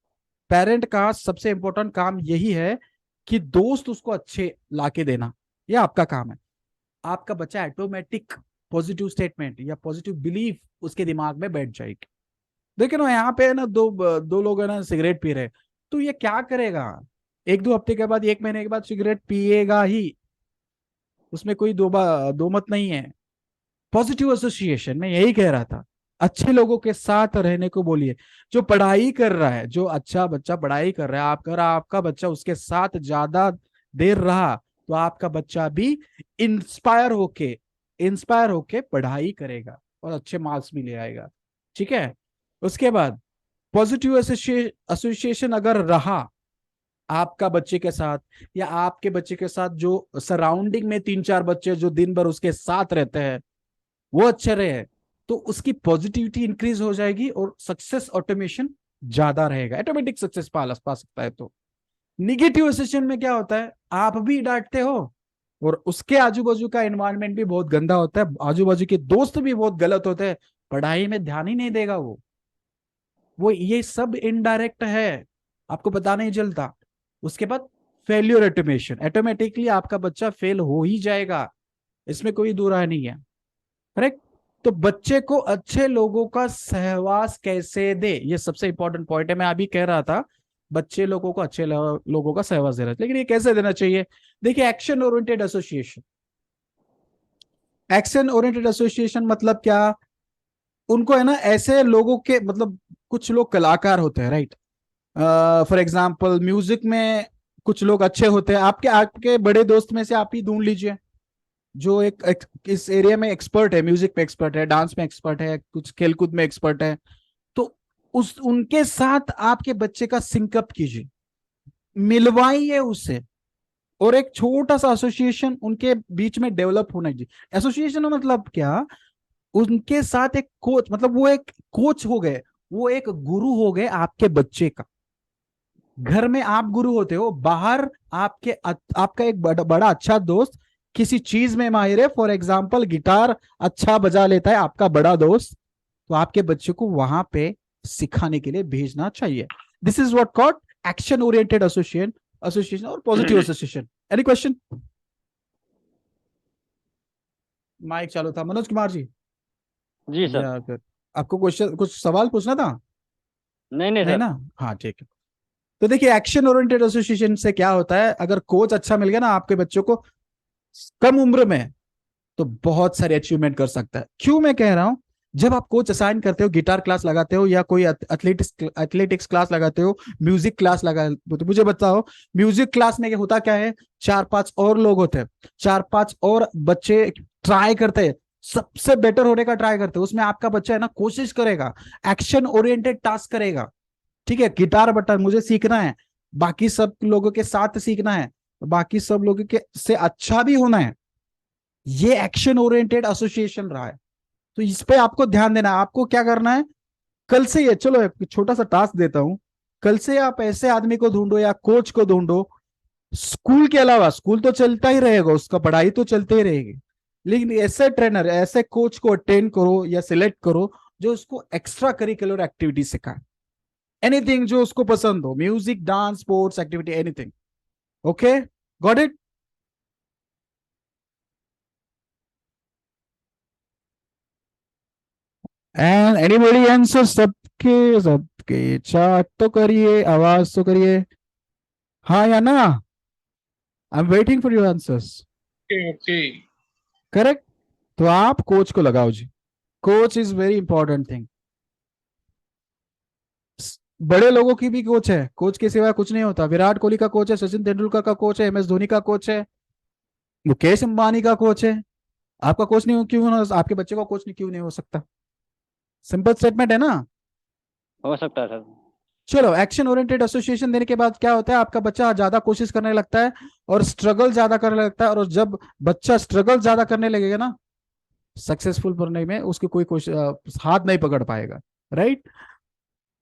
Speaker 1: पेरेंट का सबसे इंपॉर्टेंट काम यही है कि दोस्त उसको अच्छे लाके देना, ये आपका काम है। आपका बच्चा ऑटोमेटिक पॉजिटिव स्टेटमेंट या पॉजिटिव बिलीफ उसके दिमाग में बैठ जाएगी। देखिए ना, यहाँ पे है ना दो लोग है ना सिगरेट पी रहे, तो ये क्या करेगा? 1-2 हफ्ते के बाद, 1 महीने के बाद सिगरेट पिएगा ही, उसमें कोई दो मत नहीं है। पॉजिटिव एसोसिएशन में यही कह रहा था, अच्छे लोगों के साथ रहने को बोलिए। जो पढ़ाई कर रहा है, जो अच्छा बच्चा पढ़ाई कर रहा है, आपका बच्चा उसके साथ ज्यादा देर रहा तो आपका बच्चा भी इंस्पायर होके पढ़ाई करेगा और अच्छे मार्क्स भी ले आएगा। ठीक है? उसके बाद पॉजिटिव एसोसिएशन अगर रहा आपका बच्चे के साथ या आपके बच्चे के साथ, जो सराउंडिंग में 3-4 बच्चे जो दिन भर उसके साथ रहते हैं वो अच्छे रहे, तो उसकी पॉजिटिविटी इंक्रीज हो जाएगी और सक्सेस ऑटोमेशन ज्यादा रहेगा, ऑटोमेटिक सक्सेस पा सकता है। तो निगेटिव एसोसिएशन में क्या होता है, आप भी डांटते हो और उसके आजू बाजू का एनवायरनमेंट भी बहुत गंदा होता है, आजू बाजू के दोस्त भी बहुत गलत होते हैं, पढ़ाई में ध्यान ही नहीं देगा वो ये सब इनडायरेक्ट है, आपको पता नहीं चलता। उसके बाद फेल्यूर ऑटोमेशन, ऑटोमेटिकली आपका बच्चा फेल हो ही जाएगा। इसमें कोई दो राय नहीं है, करेक्ट। तो बच्चे को अच्छे लोगों का सहवास कैसे दे, ये सबसे इंपॉर्टेंट पॉइंट है। मैं अभी कह रहा था बच्चे लोगों को अच्छे लोगों का सहवास देना, लेकिन ये कैसे देना चाहिए? देखिए, action oriented association. Action oriented association मतलब क्या? उनको है ना ऐसे लोगों के, मतलब कुछ लोग कलाकार होते हैं, राइट। फॉर एग्जाम्पल म्यूजिक में कुछ लोग अच्छे होते हैं, आपके आपके बड़े दोस्त में से आप ही ढूंढ लीजिए जो एक इस एरिया में एक्सपर्ट है, म्यूजिक में एक्सपर्ट है, डांस में एक्सपर्ट है, कुछ खेलकूद में एक्सपर्ट है। तो उस उनके साथ आपके बच्चे का सिंकअप कीजिए, मिलवाइए उससे, और एक छोटा सा एसोसिएशन उनके बीच में डेवलप होना चाहिए। एसोसिएशन मतलब क्या? उनके साथ एक कोच, मतलब वो एक कोच हो गए, वो एक गुरु हो गए आपके बच्चे का। घर में आप गुरु होते हो, बाहर आपका एक बड़ा अच्छा दोस्त किसी चीज में माहिर है, फॉर एग्जाम्पल गिटार अच्छा बजा लेता है आपका बड़ा दोस्त, तो आपके बच्चे को वहां पे सिखाने के लिए भेजना चाहिए। This is what called action oriented association और positive association. Any question? Mic चालू था, मनोज कुमार जी।
Speaker 5: जी सर।
Speaker 1: या फिर आपको क्वेश्चन, कुछ सवाल पूछना था?
Speaker 5: नहीं नहीं
Speaker 1: नहीं
Speaker 5: सर।
Speaker 1: ना? हाँ ठीक है। तो देखिए, एक्शन ओरिएंटेड एसोसिएशन से क्या होता है, अगर कोच अच्छा मिल गया ना आपके बच्चों को कम उम्र में, तो बहुत सारे अचीवमेंट कर सकता है। क्यों मैं कह रहा हूं? जब आप कोच असाइन करते हो, गिटार क्लास लगाते हो या कोई एथलेटिक्स क्लास लगाते हो, म्यूजिक क्लास लगा, तो मुझे बताओ म्यूजिक क्लास में होता क्या है? 4-5 और लोग होते हैं, 4-5 और बच्चे ट्राई करते हैं, सबसे बेटर होने का ट्राई करते हैं। उसमें आपका बच्चा है ना कोशिश करेगा, एक्शन ओरिएंटेड टास्क करेगा। ठीक है, गिटार बटन मुझे सीखना है, बाकी सब लोगों के साथ सीखना है, बाकी सब लोगों के से अच्छा भी होना है। ये एक्शन ओरिएंटेड एसोसिएशन रहा है। तो इस पे आपको ध्यान देना है। आपको क्या करना है? कल से ये, चलो एक छोटा सा टास्क देता हूं, कल से आप ऐसे आदमी को ढूंढो या कोच को ढूंढो, स्कूल के अलावा, स्कूल तो चलता ही रहेगा, उसका पढ़ाई तो चलते ही रहेगी, लेकिन ऐसे ट्रेनर, ऐसे कोच को अटेंड करो या सिलेक्ट करो जो उसको एक्स्ट्रा करिकुलर एक्टिविटी सिखाए। एनीथिंग जो उसको पसंद हो, music, dance, sports activity, anything. Okay, got it? And anybody answer? सबके सबके चाट तो करिए, आवाज तो करिए, हाँ या ना? I am waiting for your answers.
Speaker 2: Okay.
Speaker 1: Correct. तो आप कोच को लगाओ जी, coach is very important thing. बड़े लोगों की भी कोच है, कोच के सिवा कुछ नहीं होता। विराट कोहली का कोच है, सचिन तेंदुलकर का कोच है, MS धोनी का कोच है, मुकेश अंबानी का कोच है। आपका कोच नहीं हो, क्यों ना आपके बच्चे का कोच नहीं, क्यों नहीं हो सकता? सिंपल स्टेटमेंट है ना?
Speaker 5: हो सकता है सर।
Speaker 1: चलो, एक्शन ओरिएंटेड एसोसिएशन देने के बाद क्या होता है, आपका बच्चा ज्यादा कोशिश करने लगता है और स्ट्रगल ज्यादा करने लगता है, और जब बच्चा स्ट्रगल ज्यादा करने लगेगा ना, सक्सेसफुल बनने में उसकी कोई हाथ नहीं पकड़ पाएगा, राइट।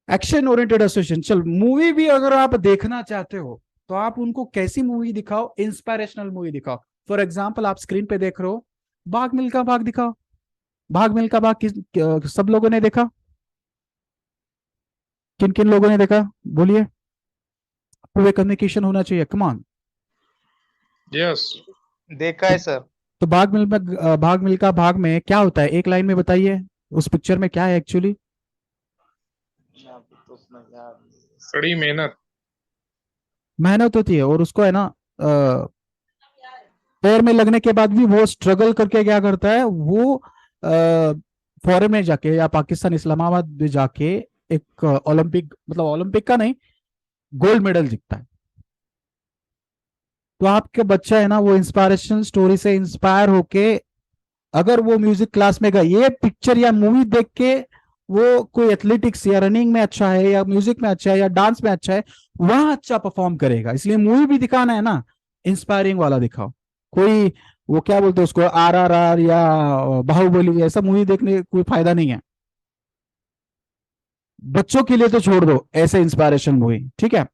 Speaker 1: Action oriented association. चल, मूवी भी अगर आप देखना चाहते हो तो आप उनको कैसी मूवी दिखाओ? इंस्पायरेशनल मूवी दिखाओ। फॉर एग्जाम्पल, आप स्क्रीन पे देख रहे हो, भाग मिल्खा भाग दिखाओ। भाग मिल्खा भाग सब लोगों ने देखा? किन किन लोगों ने देखा, बोलिए। टू वे कम्युनिकेशन होना चाहिए, कम ऑन।
Speaker 2: यस।
Speaker 4: देखा है सर।
Speaker 1: तो भाग मिल्खा भाग में क्या होता है, एक लाइन में बताइए, उस पिक्चर में क्या है एक्चुअली?
Speaker 2: कड़ी मेहनत।
Speaker 1: मेहनत होती है, और उसको है ना पैर में लगने के बाद भी वो स्ट्रगल करके क्या करता है, वो फॉरेन में जाके या पाकिस्तान इस्लामाबाद में जाके एक ओलंपिक, मतलब ओलंपिक का नहीं, गोल्ड मेडल जीतता है। तो आपके बच्चा है ना, वो इंस्पायरेशन स्टोरी से इंस्पायर होके अगर वो म्यूजिक क्लास में गए, ये पिक्चर या मूवी देख के वो कोई एथलेटिक्स या रनिंग में अच्छा है, या म्यूजिक में अच्छा है, या डांस में अच्छा है, वहां अच्छा परफॉर्म करेगा। इसलिए मूवी भी दिखाना है ना, इंस्पायरिंग वाला दिखाओ। कोई वो क्या बोलते हैं उसको, RRR या बाहुबली, ऐसा मूवी देखने का कोई फायदा नहीं है। बच्चों के लिए तो छोड़ दो ऐसे इंस्पायरेशन मूवी, ठीक है।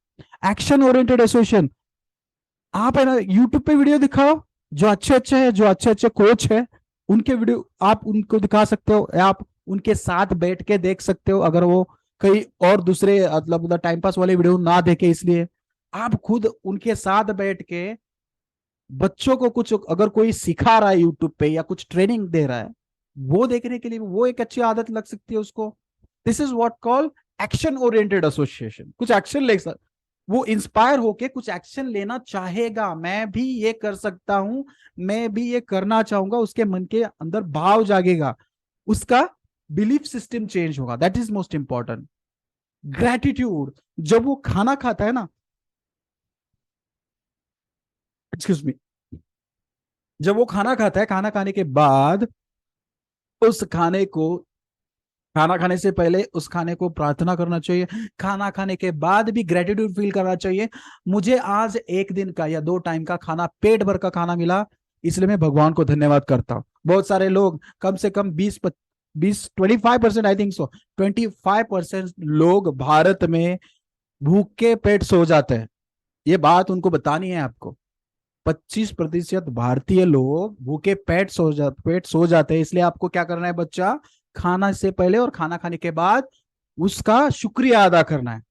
Speaker 1: एक्शन ओरिएंटेड एसोसिएशन, आप है ना यूट्यूब पे वीडियो दिखाओ, जो अच्छे अच्छे है, जो अच्छे अच्छे कोच है, उनके वीडियो आप उनको दिखा सकते हो, या आप उनके साथ बैठ के देख सकते हो, अगर वो कई और दूसरे मतलब टाइम पास वाले वीडियो ना देखे, इसलिए आप खुद उनके साथ बैठ के बच्चों को कुछ अगर कोई सिखा रहा है यूट्यूब पे या कुछ ट्रेनिंग दे रहा है, वो देखने के लिए वो एक अच्छी आदत लग सकती है उसको। This is what call action oriented association. कुछ एक्शन ले सक, वो इंस्पायर होके कुछ एक्शन लेना चाहेगा, मैं भी ये कर सकता हूं, मैं भी ये करना चाहूंगा, उसके मन के अंदर भाव जागेगा, उसका बिलीफ सिस्टम चेंज होगा। That is most important. Gratitude, जब वो खाना खाता है ना, एक्सक्यूज मी, जब वो खाना खाता है, खाना खाने के बाद उस खाने को, खाना खाने से पहले उस खाने को प्रार्थना करना चाहिए, खाना खाने के बाद भी ग्रेटिट्यूड फील करना चाहिए। मुझे आज एक दिन का या 2 टाइम का खाना, पेट भर का खाना मिला, इसलिए मैं भगवान को धन्यवाद करता हूं। बहुत सारे लोग, कम से कम 25%, आई थिंक सो 25% लोग भारत में भूखे पेट सो जाते हैं। ये बात उनको बतानी है आपको। 25% भारतीय लोग भूखे पेट सो जाते हैं। इसलिए आपको क्या करना है बच्चा, खाना से पहले और खाना खाने के बाद उसका शुक्रिया अदा करना है।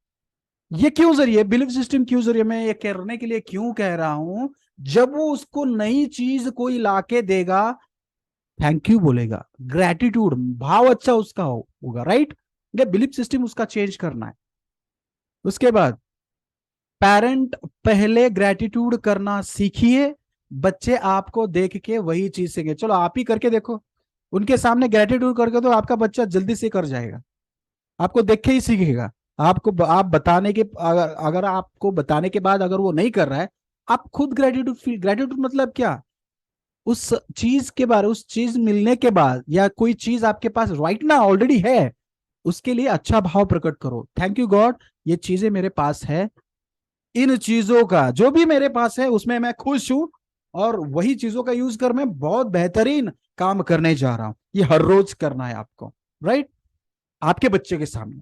Speaker 1: ये क्यों जरूरी है, बिलीफ सिस्टम क्यों जरूरी है, मैं ये करने के लिए क्यों कह रहा हूं। जब वो उसको नई चीज कोई लाके देगा, थैंक यू बोलेगा, ग्रेटिट्यूड भाव अच्छा उसका होगा, राइट। ये बिलीफ सिस्टम उसका चेंज करना है। उसके बाद पेरेंट पहले ग्रेटिट्यूड करना सीखिए, बच्चे आपको देख के वही चीज सीखेंगे। चलो आप ही करके देखो, उनके सामने ग्रेटिट्यूड करके तो आपका बच्चा जल्दी से कर जाएगा, आपको देख के ही सीखेगा। आपको आप बताने के, अगर आपको बताने के बाद अगर वो नहीं कर रहा है, आप खुद ग्रेटिट्यूड फील, ग्रेटिट्यूड मतलब क्या, उस चीज के बारे, उस चीज मिलने के बाद या कोई चीज आपके पास राइट ना ऑलरेडी है, उसके लिए अच्छा भाव प्रकट करो। थैंक यू गॉड, ये चीजें मेरे पास है, इन चीजों का जो भी मेरे पास है उसमें मैं खुश हूं, और वही चीजों का यूज कर मैं बहुत बेहतरीन काम करने जा रहा हूं। ये हर रोज करना है आपको, राइट। आपके बच्चे के सामने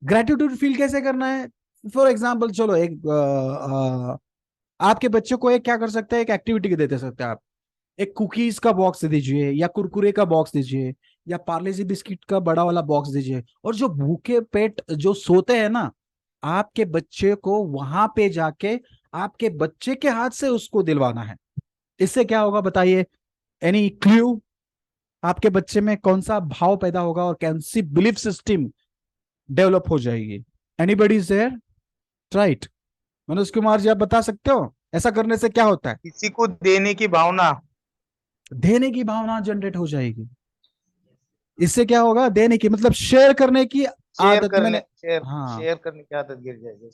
Speaker 1: ग्रेटिट्यूड फील कैसे करना है। फॉर एग्जाम्पल, चलो एक आपके बच्चे को एक क्या कर सकते हैं, एक एक्टिविटी दे सकते हैं आप। एक कुकीज का बॉक्स दे दीजिए, या कुरकुरे का बॉक्स दीजिए, या पार्ले जी बिस्किट का बड़ा वाला बॉक्स दीजिए। और जो भूखे पेट जो सोते हैं ना, आपके बच्चे को वहां पे जाके आपके बच्चे के हाथ से उसको दिलवाना है। इससे क्या होगा बताइए, एनी क्ल्यू, आपके बच्चे में कौन सा भाव पैदा होगा और कौन सी बिलीफ सिस्टम डेवलप हो जाएगी। Anybody is there, right. Manoj Kumar ji, आप बता सकते हो ऐसा करने से क्या होता है।
Speaker 4: किसी को देने की भावना,
Speaker 1: देने की भावना जनरेट हो जाएगी। इससे क्या होगा, देने की मतलब शेयर करने की आदत। मैंने, हाँ,
Speaker 4: शेयर करने की आदत गिर जाएगी।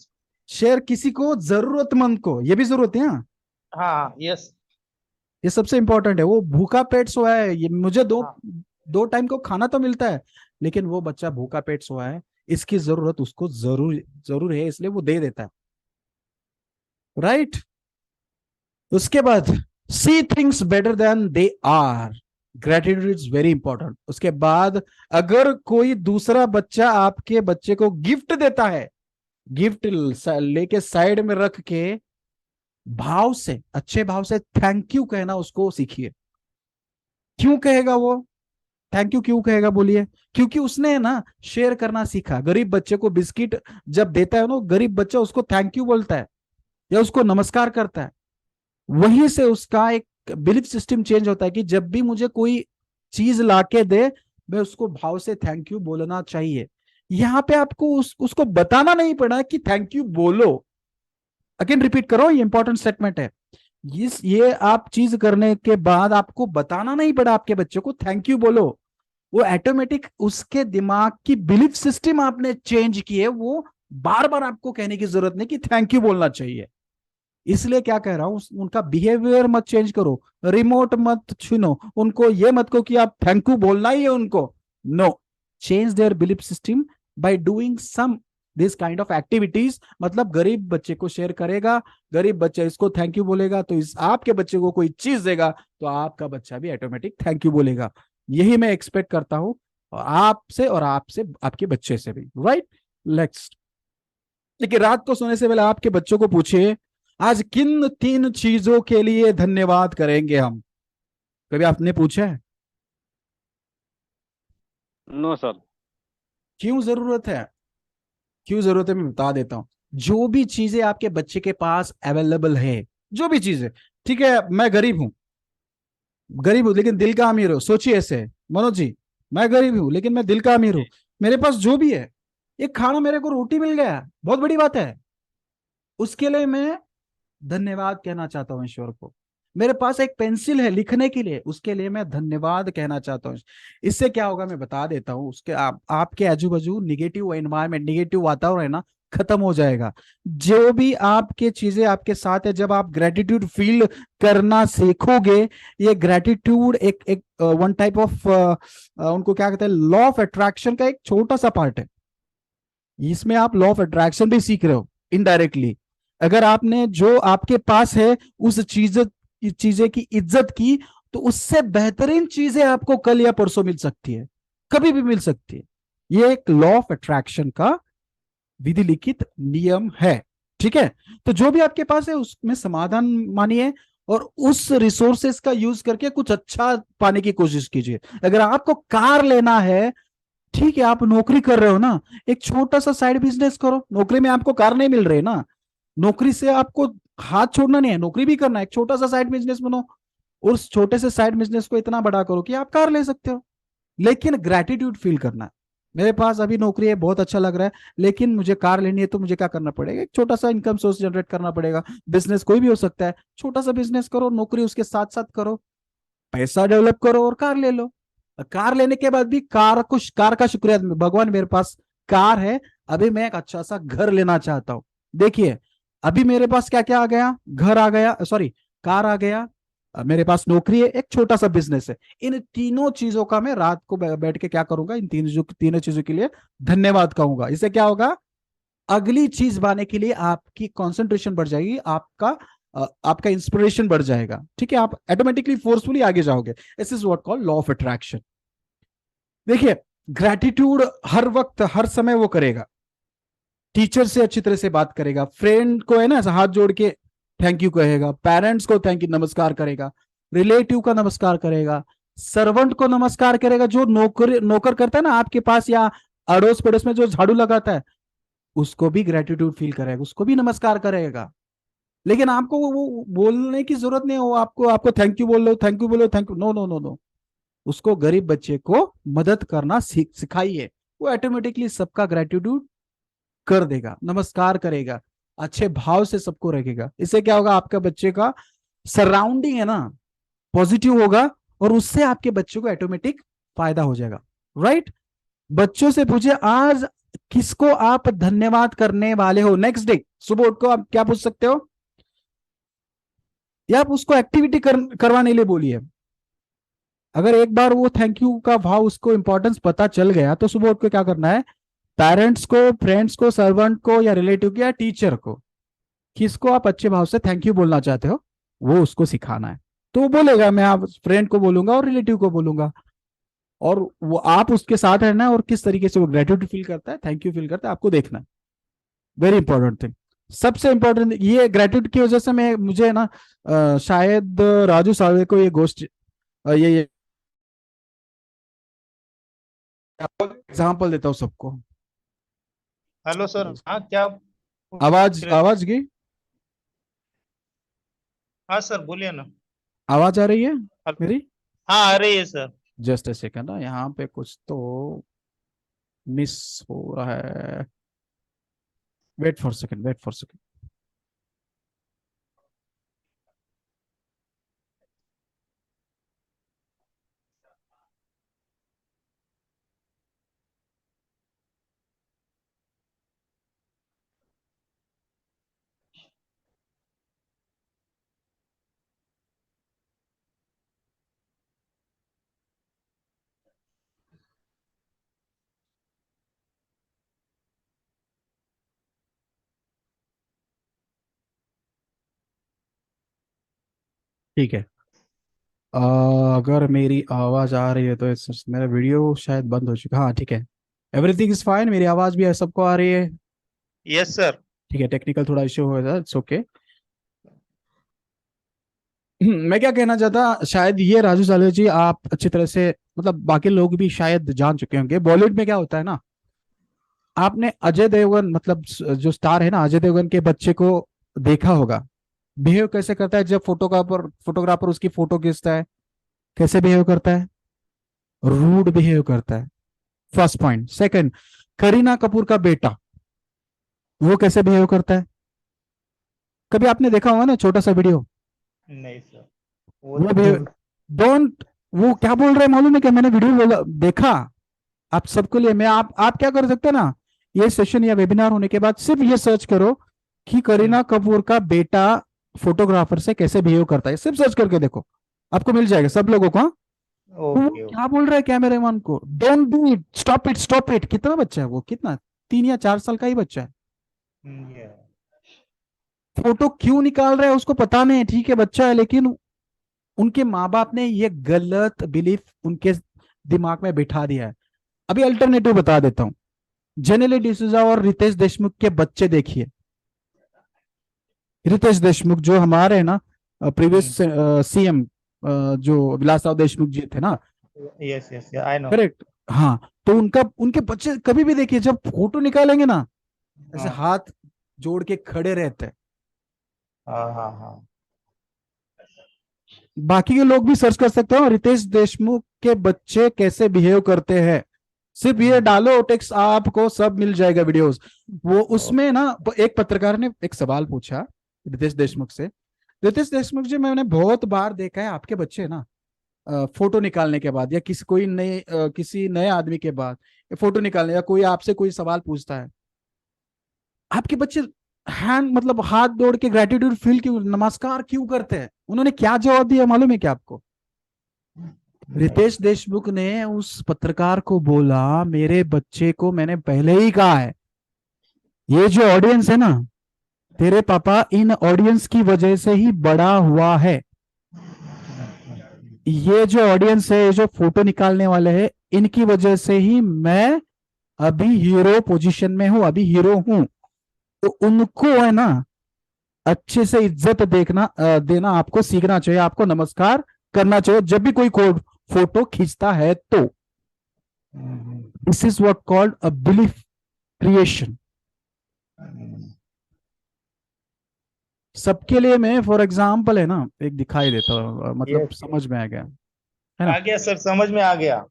Speaker 1: शेयर किसी को, जरूरतमंद को, ये भी जरूरत है। हाँ,
Speaker 4: हाँ, यस।
Speaker 1: ये सबसे इंपॉर्टेंट है। वो भूखा पेट सोया है, ये मुझे
Speaker 4: हाँ।
Speaker 1: 2 टाइम को खाना तो मिलता है, लेकिन वो बच्चा भूखा पेट सोया है, इसकी जरूरत उसको जरूर जरूर है, इसलिए वो दे देता है, राइट। उसके बाद see things better than they are, gratitude is very important. उसके बाद अगर कोई दूसरा बच्चा आपके बच्चे को गिफ्ट देता है, गिफ्ट लेके साइड में रख के भाव से, अच्छे भाव से थैंक यू कहना उसको सीखिए। क्यों कहेगा वो थैंक यू, क्यों कहेगा बोलिए। क्योंकि उसने ना शेयर करना सीखा। गरीब बच्चे को बिस्किट जब देता है ना, गरीब बच्चा उसको थैंक यू बोलता है या उसको नमस्कार करता है। वहीं से उसका एक बिलीफ सिस्टम चेंज होता है कि जब भी मुझे कोई चीज लाके दे, मैं उसको भाव से थैंक यू बोलना चाहिए। यहाँ पे आपको उसको बताना नहीं पड़ा कि थैंक यू बोलो। अगेन रिपीट करो, ये इंपॉर्टेंट स्टेटमेंट है। ये आप चीज करने के बाद आपको बताना नहीं पड़ा आपके बच्चे को थैंक यू बोलो। वो ऑटोमेटिक उसके दिमाग की बिलीफ सिस्टम आपने चेंज की है। वो बार बार आपको कहने की जरूरत नहीं कि थैंक यू बोलना चाहिए। इसलिए क्या कह रहा हूं, उनका बिहेवियर मत चेंज करो, रिमोट मत छीनो उनको, ये मत कहो कि आप थैंक यू बोलना ही है उनको। No, change their belief system by doing some this kind of activities. मतलब गरीब बच्चे को शेयर करेगा, गरीब बच्चा इसको थैंक यू बोलेगा, तो इस आपके बच्चे को कोई चीज देगा तो आपका बच्चा भी ऑटोमेटिक थैंक यू बोलेगा। यही मैं एक्सपेक्ट करता हूं आपसे और आपसे, आपके बच्चे से भी, राइट। नेक्स्ट, लेकिन रात को सोने से पहले आपके बच्चों को पूछिए आज किन 3 चीजों के लिए धन्यवाद करेंगे हम। कभी आपने पूछा है?
Speaker 5: No sir.
Speaker 1: क्यों जरूरत है, क्यों जरूरत है मैं बता देता हूं। जो भी चीजें आपके बच्चे के पास अवेलेबल है, जो भी चीजें, ठीक है, मैं गरीब हूं लेकिन दिल का अमीर हूं। सोचिए ऐसे मनोज जी, मैं गरीब हूं लेकिन मैं दिल का अमीर हूं। मेरे पास जो भी है, एक खाना, मेरे को रोटी मिल गया, बहुत बड़ी बात है। उसके लिए मैं धन्यवाद कहना चाहता हूँ ईश्वर को। मेरे पास एक पेंसिल है लिखने के लिए, उसके लिए मैं धन्यवाद कहना चाहता हूँ। इससे क्या होगा मैं बता देता हूँ। उसके आपके आजू बाजू निगेटिव एनवायरमेंट, निगेटिव वातावरण है ना, खत्म हो जाएगा। जो भी आपके चीजें आपके साथ है, जब आप ग्रेटिट्यूड फील करना सीखोगे, ये ग्रेटिट्यूड एक एक वन टाइप ऑफ, उनको क्या कहते हैं, लॉ ऑफ अट्रैक्शन का एक छोटा सा पार्ट है। इसमें आप लॉ ऑफ अट्रैक्शन भी सीख रहे हो इनडायरेक्टली। अगर आपने जो आपके पास है उस चीजें की इज्जत की, तो उससे बेहतरीन चीजें आपको कल या परसों मिल सकती है, कभी भी मिल सकती है। ये एक लॉ ऑफ अट्रैक्शन का विधि लिखित नियम है। ठीक है, तो जो भी आपके पास है उसमें समाधान मानिए, और उस रिसोर्सेस का यूज करके कुछ अच्छा पाने की कोशिश कीजिए। अगर आपको कार लेना है, ठीक है, आप नौकरी कर रहे हो ना, एक छोटा सा साइड बिजनेस करो। नौकरी में आपको कार नहीं मिल रही ना, नौकरी से आपको हाथ छोड़ना नहीं है, नौकरी भी करना है। एक छोटा सा साइड बिजनेस बनाओ, और उस छोटे से साइड बिजनेस को इतना बड़ा करो कि आप कार ले सकते हो। लेकिन ग्रेटिट्यूड फील करना है। मेरे पास अभी नौकरी है, बहुत अच्छा लग रहा है, लेकिन मुझे कार लेनी है, तो मुझे क्या करना पड़ेगा, एक छोटा सा इनकम सोर्स जनरेट करना पड़ेगा। बिजनेस कोई भी हो सकता है, छोटा सा बिजनेस करो, नौकरी उसके साथ साथ करो, पैसा डेवलप करो और कार ले लो। कार लेने के बाद भी कार का शुक्रिया, भगवान मेरे पास कार है, अभी मैं एक अच्छा सा घर लेना चाहता हूं। देखिए, अभी मेरे पास क्या क्या आ गया, घर आ गया, सॉरी, कार आ गया, मेरे पास नौकरी है, एक छोटा सा बिजनेस है। इन तीनों चीजों का मैं रात को बैठ के क्या करूंगा, इन तीनों चीजों के लिए धन्यवाद कहूंगा। इससे क्या होगा, अगली चीज पाने के लिए आपकी कंसंट्रेशन बढ़ जाएगी, आपका इंस्पिरेशन बढ़ जाएगा। ठीक है, आप ऑटोमेटिकली फोर्सफुली आगे जाओगे। This is what call law of attraction. देखिए, ग्रेटिट्यूड हर वक्त हर समय वो करेगा। टीचर से अच्छी तरह से बात करेगा, फ्रेंड को है ना ऐसा हाथ जोड़ के थैंक यू कहेगा, पेरेंट्स को थैंक यू नमस्कार करेगा, रिलेटिव का नमस्कार करेगा, सर्वेंट को नमस्कार करेगा, जो नौकर करता है ना आपके पास, या अड़ोस पड़ोस में जो झाड़ू लगाता है, उसको भी ग्रेटिट्यूड फील करेगा, उसको भी नमस्कार करेगा। लेकिन आपको वो बोलने की जरूरत नहीं हो, आपको थैंक यू बोल लो, थैंक यू बोलो, thank you, no no no no. उसको, गरीब बच्चे को मदद करना सिखाइए, वो ऑटोमेटिकली सबका ग्रेटिट्यूड कर देगा, नमस्कार करेगा, अच्छे भाव से सबको रखेगा। इससे क्या होगा, आपका बच्चे का सराउंडिंग है ना पॉजिटिव होगा, और उससे आपके बच्चे को ऑटोमेटिक फायदा हो जाएगा। राइट, बच्चों से पूछिए आज किसको आप धन्यवाद करने वाले हो। नेक्स्ट डे सुबह उठ को आप क्या पूछ सकते हो, या आप उसको एक्टिविटी करवाने लिए बोलिए। अगर एक बार वो थैंक यू का भाव, उसको इंपॉर्टेंस पता चल गया, तो सुबह उठ के क्या करना है, पेरेंट्स को, फ्रेंड्स को, सर्वेंट को, या रिलेटिव को, या टीचर को, किसको आप अच्छे भाव से थैंक यू बोलना चाहते हो, वो उसको सिखाना है। तो वो बोलेगा, मैं आप फ्रेंड को बोलूंगा और रिलेटिव को बोलूंगा, और वो आप उसके साथ रहना है, और किस तरीके से वो ग्रेटिट्यूड फील करता है, थैंक यू फील करता है, आपको देखना है। वेरी इंपॉर्टेंट थिंग, सबसे इंपॉर्टेंट ये ग्रेटिट्यूड की वजह से मुझे ना शायद राजू साळवे को ये गोष्ट, ये एग्जाम्पल देता हूँ सबको।
Speaker 4: हेलो सर, हाँ क्या
Speaker 1: आवाज गई?
Speaker 4: हाँ सर बोलिए ना।
Speaker 1: आवाज आ रही है मेरी?
Speaker 4: हाँ आ रही है सर।
Speaker 1: जस्ट ए सेकंड ना, यहाँ पे कुछ तो मिस हो रहा है। Wait for second, wait for second. ठीक है, अगर मेरी आवाज आ रही है तो मेरा वीडियो शायद बंद हो चुका। हाँ ठीक है, एवरीथिंग इज फाइन, मेरी आवाज भी सबको आ रही है?
Speaker 4: Yes sir.
Speaker 1: ठीक है, टेक्निकल थोड़ा इश्यू हो रहा है, इट्स ओके। मैं क्या कहना चाहता, शायद ये राजू साले जी आप अच्छी तरह से, मतलब बाकी लोग भी शायद जान चुके होंगे, बॉलीवुड में क्या होता है ना, आपने अजय देवगन, मतलब जो स्टार है ना, अजय देवगन के बच्चे को देखा होगा। बिहेव कैसे करता है जब फोटोग्राफर उसकी फोटो खींचता है? कैसे बिहेव करता है? रूड बिहेव करता है। First point. Second, Kareena Kapoor का बेटा वो कैसे बिहेव करता है? कभी आपने देखा होगा ना छोटा सा वीडियो।
Speaker 4: नहीं सर,
Speaker 1: वो बिहेव डोंट, वो क्या बोल रहे हैं मालूम है क्या? मैंने वीडियो बोला देखा। आप सबके लिए मैं आप क्या कर सकते हैं ना, ये सेशन या वेबिनार होने के बाद सिर्फ ये सर्च करो कि करीना कपूर का बेटा फोटोग्राफर से कैसे बिहेव करता है, सिर्फ सर्च करके देखो, आपको मिल जाएगा सब लोगों को। हाँ? तो वो
Speaker 4: ओके
Speaker 1: क्या बोल रहा है कैमरामैन को? Don't do it, stop it, stop it. कितना बच्चा है वो? कितना, 3 या 4 साल का ही बच्चा है।
Speaker 4: ओके।
Speaker 1: फोटो क्यों निकाल रहा है उसको पता नहीं, ठीक है बच्चा है, लेकिन उनके माँ बाप ने ये गलत बिलीफ उनके दिमाग में बिठा दिया है। अभी अल्टरनेटिव बता देता हूं। जेनेली डिसूजा और रितेश देशमुख के बच्चे देखिए। रितेश देशमुख जो हमारे ना प्रीवियस सीएम, जो विलासराव देशमुख जी थे ना,
Speaker 4: yes yes I know.
Speaker 1: Correct. हाँ, तो उनके बच्चे कभी भी देखिए जब फोटो निकालेंगे ना, ऐसे
Speaker 4: हाँ
Speaker 1: हाथ जोड़ के खड़े रहते हैं।
Speaker 4: हाँ हाँ हाँ।
Speaker 1: बाकी के लोग भी सर्च कर सकते हो रितेश देशमुख के बच्चे कैसे बिहेव करते हैं, सिर्फ ये डालो टेक्स्ट, आपको सब मिल जाएगा वीडियोस। वो उसमें ना एक पत्रकार ने एक सवाल पूछा रितेश देशमुख से। रितेश देशमुख जी, मैंने बहुत बार देखा है आपके बच्चे ना फोटो निकालने के बाद या किसी नए आदमी के बाद फोटो निकालने, या कोई आपसे कोई सवाल पूछता है, आपके बच्चे हैंड मतलब हाथ जोड़ के ग्रेटिट्यूड फील क्यों, नमस्कार क्यों करते हैं? उन्होंने क्या जवाब दिया मालूम है क्या आपको? रितेश देशमुख ने उस पत्रकार को बोला, मेरे बच्चे को मैंने पहले ही कहा है, ये जो ऑडियंस है ना, तेरे पापा इन ऑडियंस की वजह से ही बड़ा हुआ है। ये जो ऑडियंस है, ये जो फोटो निकालने वाले हैं, इनकी वजह से ही मैं अभी हीरो पोजीशन में हूं, अभी हीरो हूं। तो उनको है ना अच्छे से इज्जत देना आपको सीखना चाहिए, आपको नमस्कार करना चाहिए जब भी कोई फोटो खींचता है तो। This is what called a belief creation. सबके लिए मैं फॉर एग्जाम्पल है ना एक दिखाई देता हूं, मतलब
Speaker 4: Yes,
Speaker 1: समझ में आ गया है ना?
Speaker 4: आ गया सर, समझ में आ गया।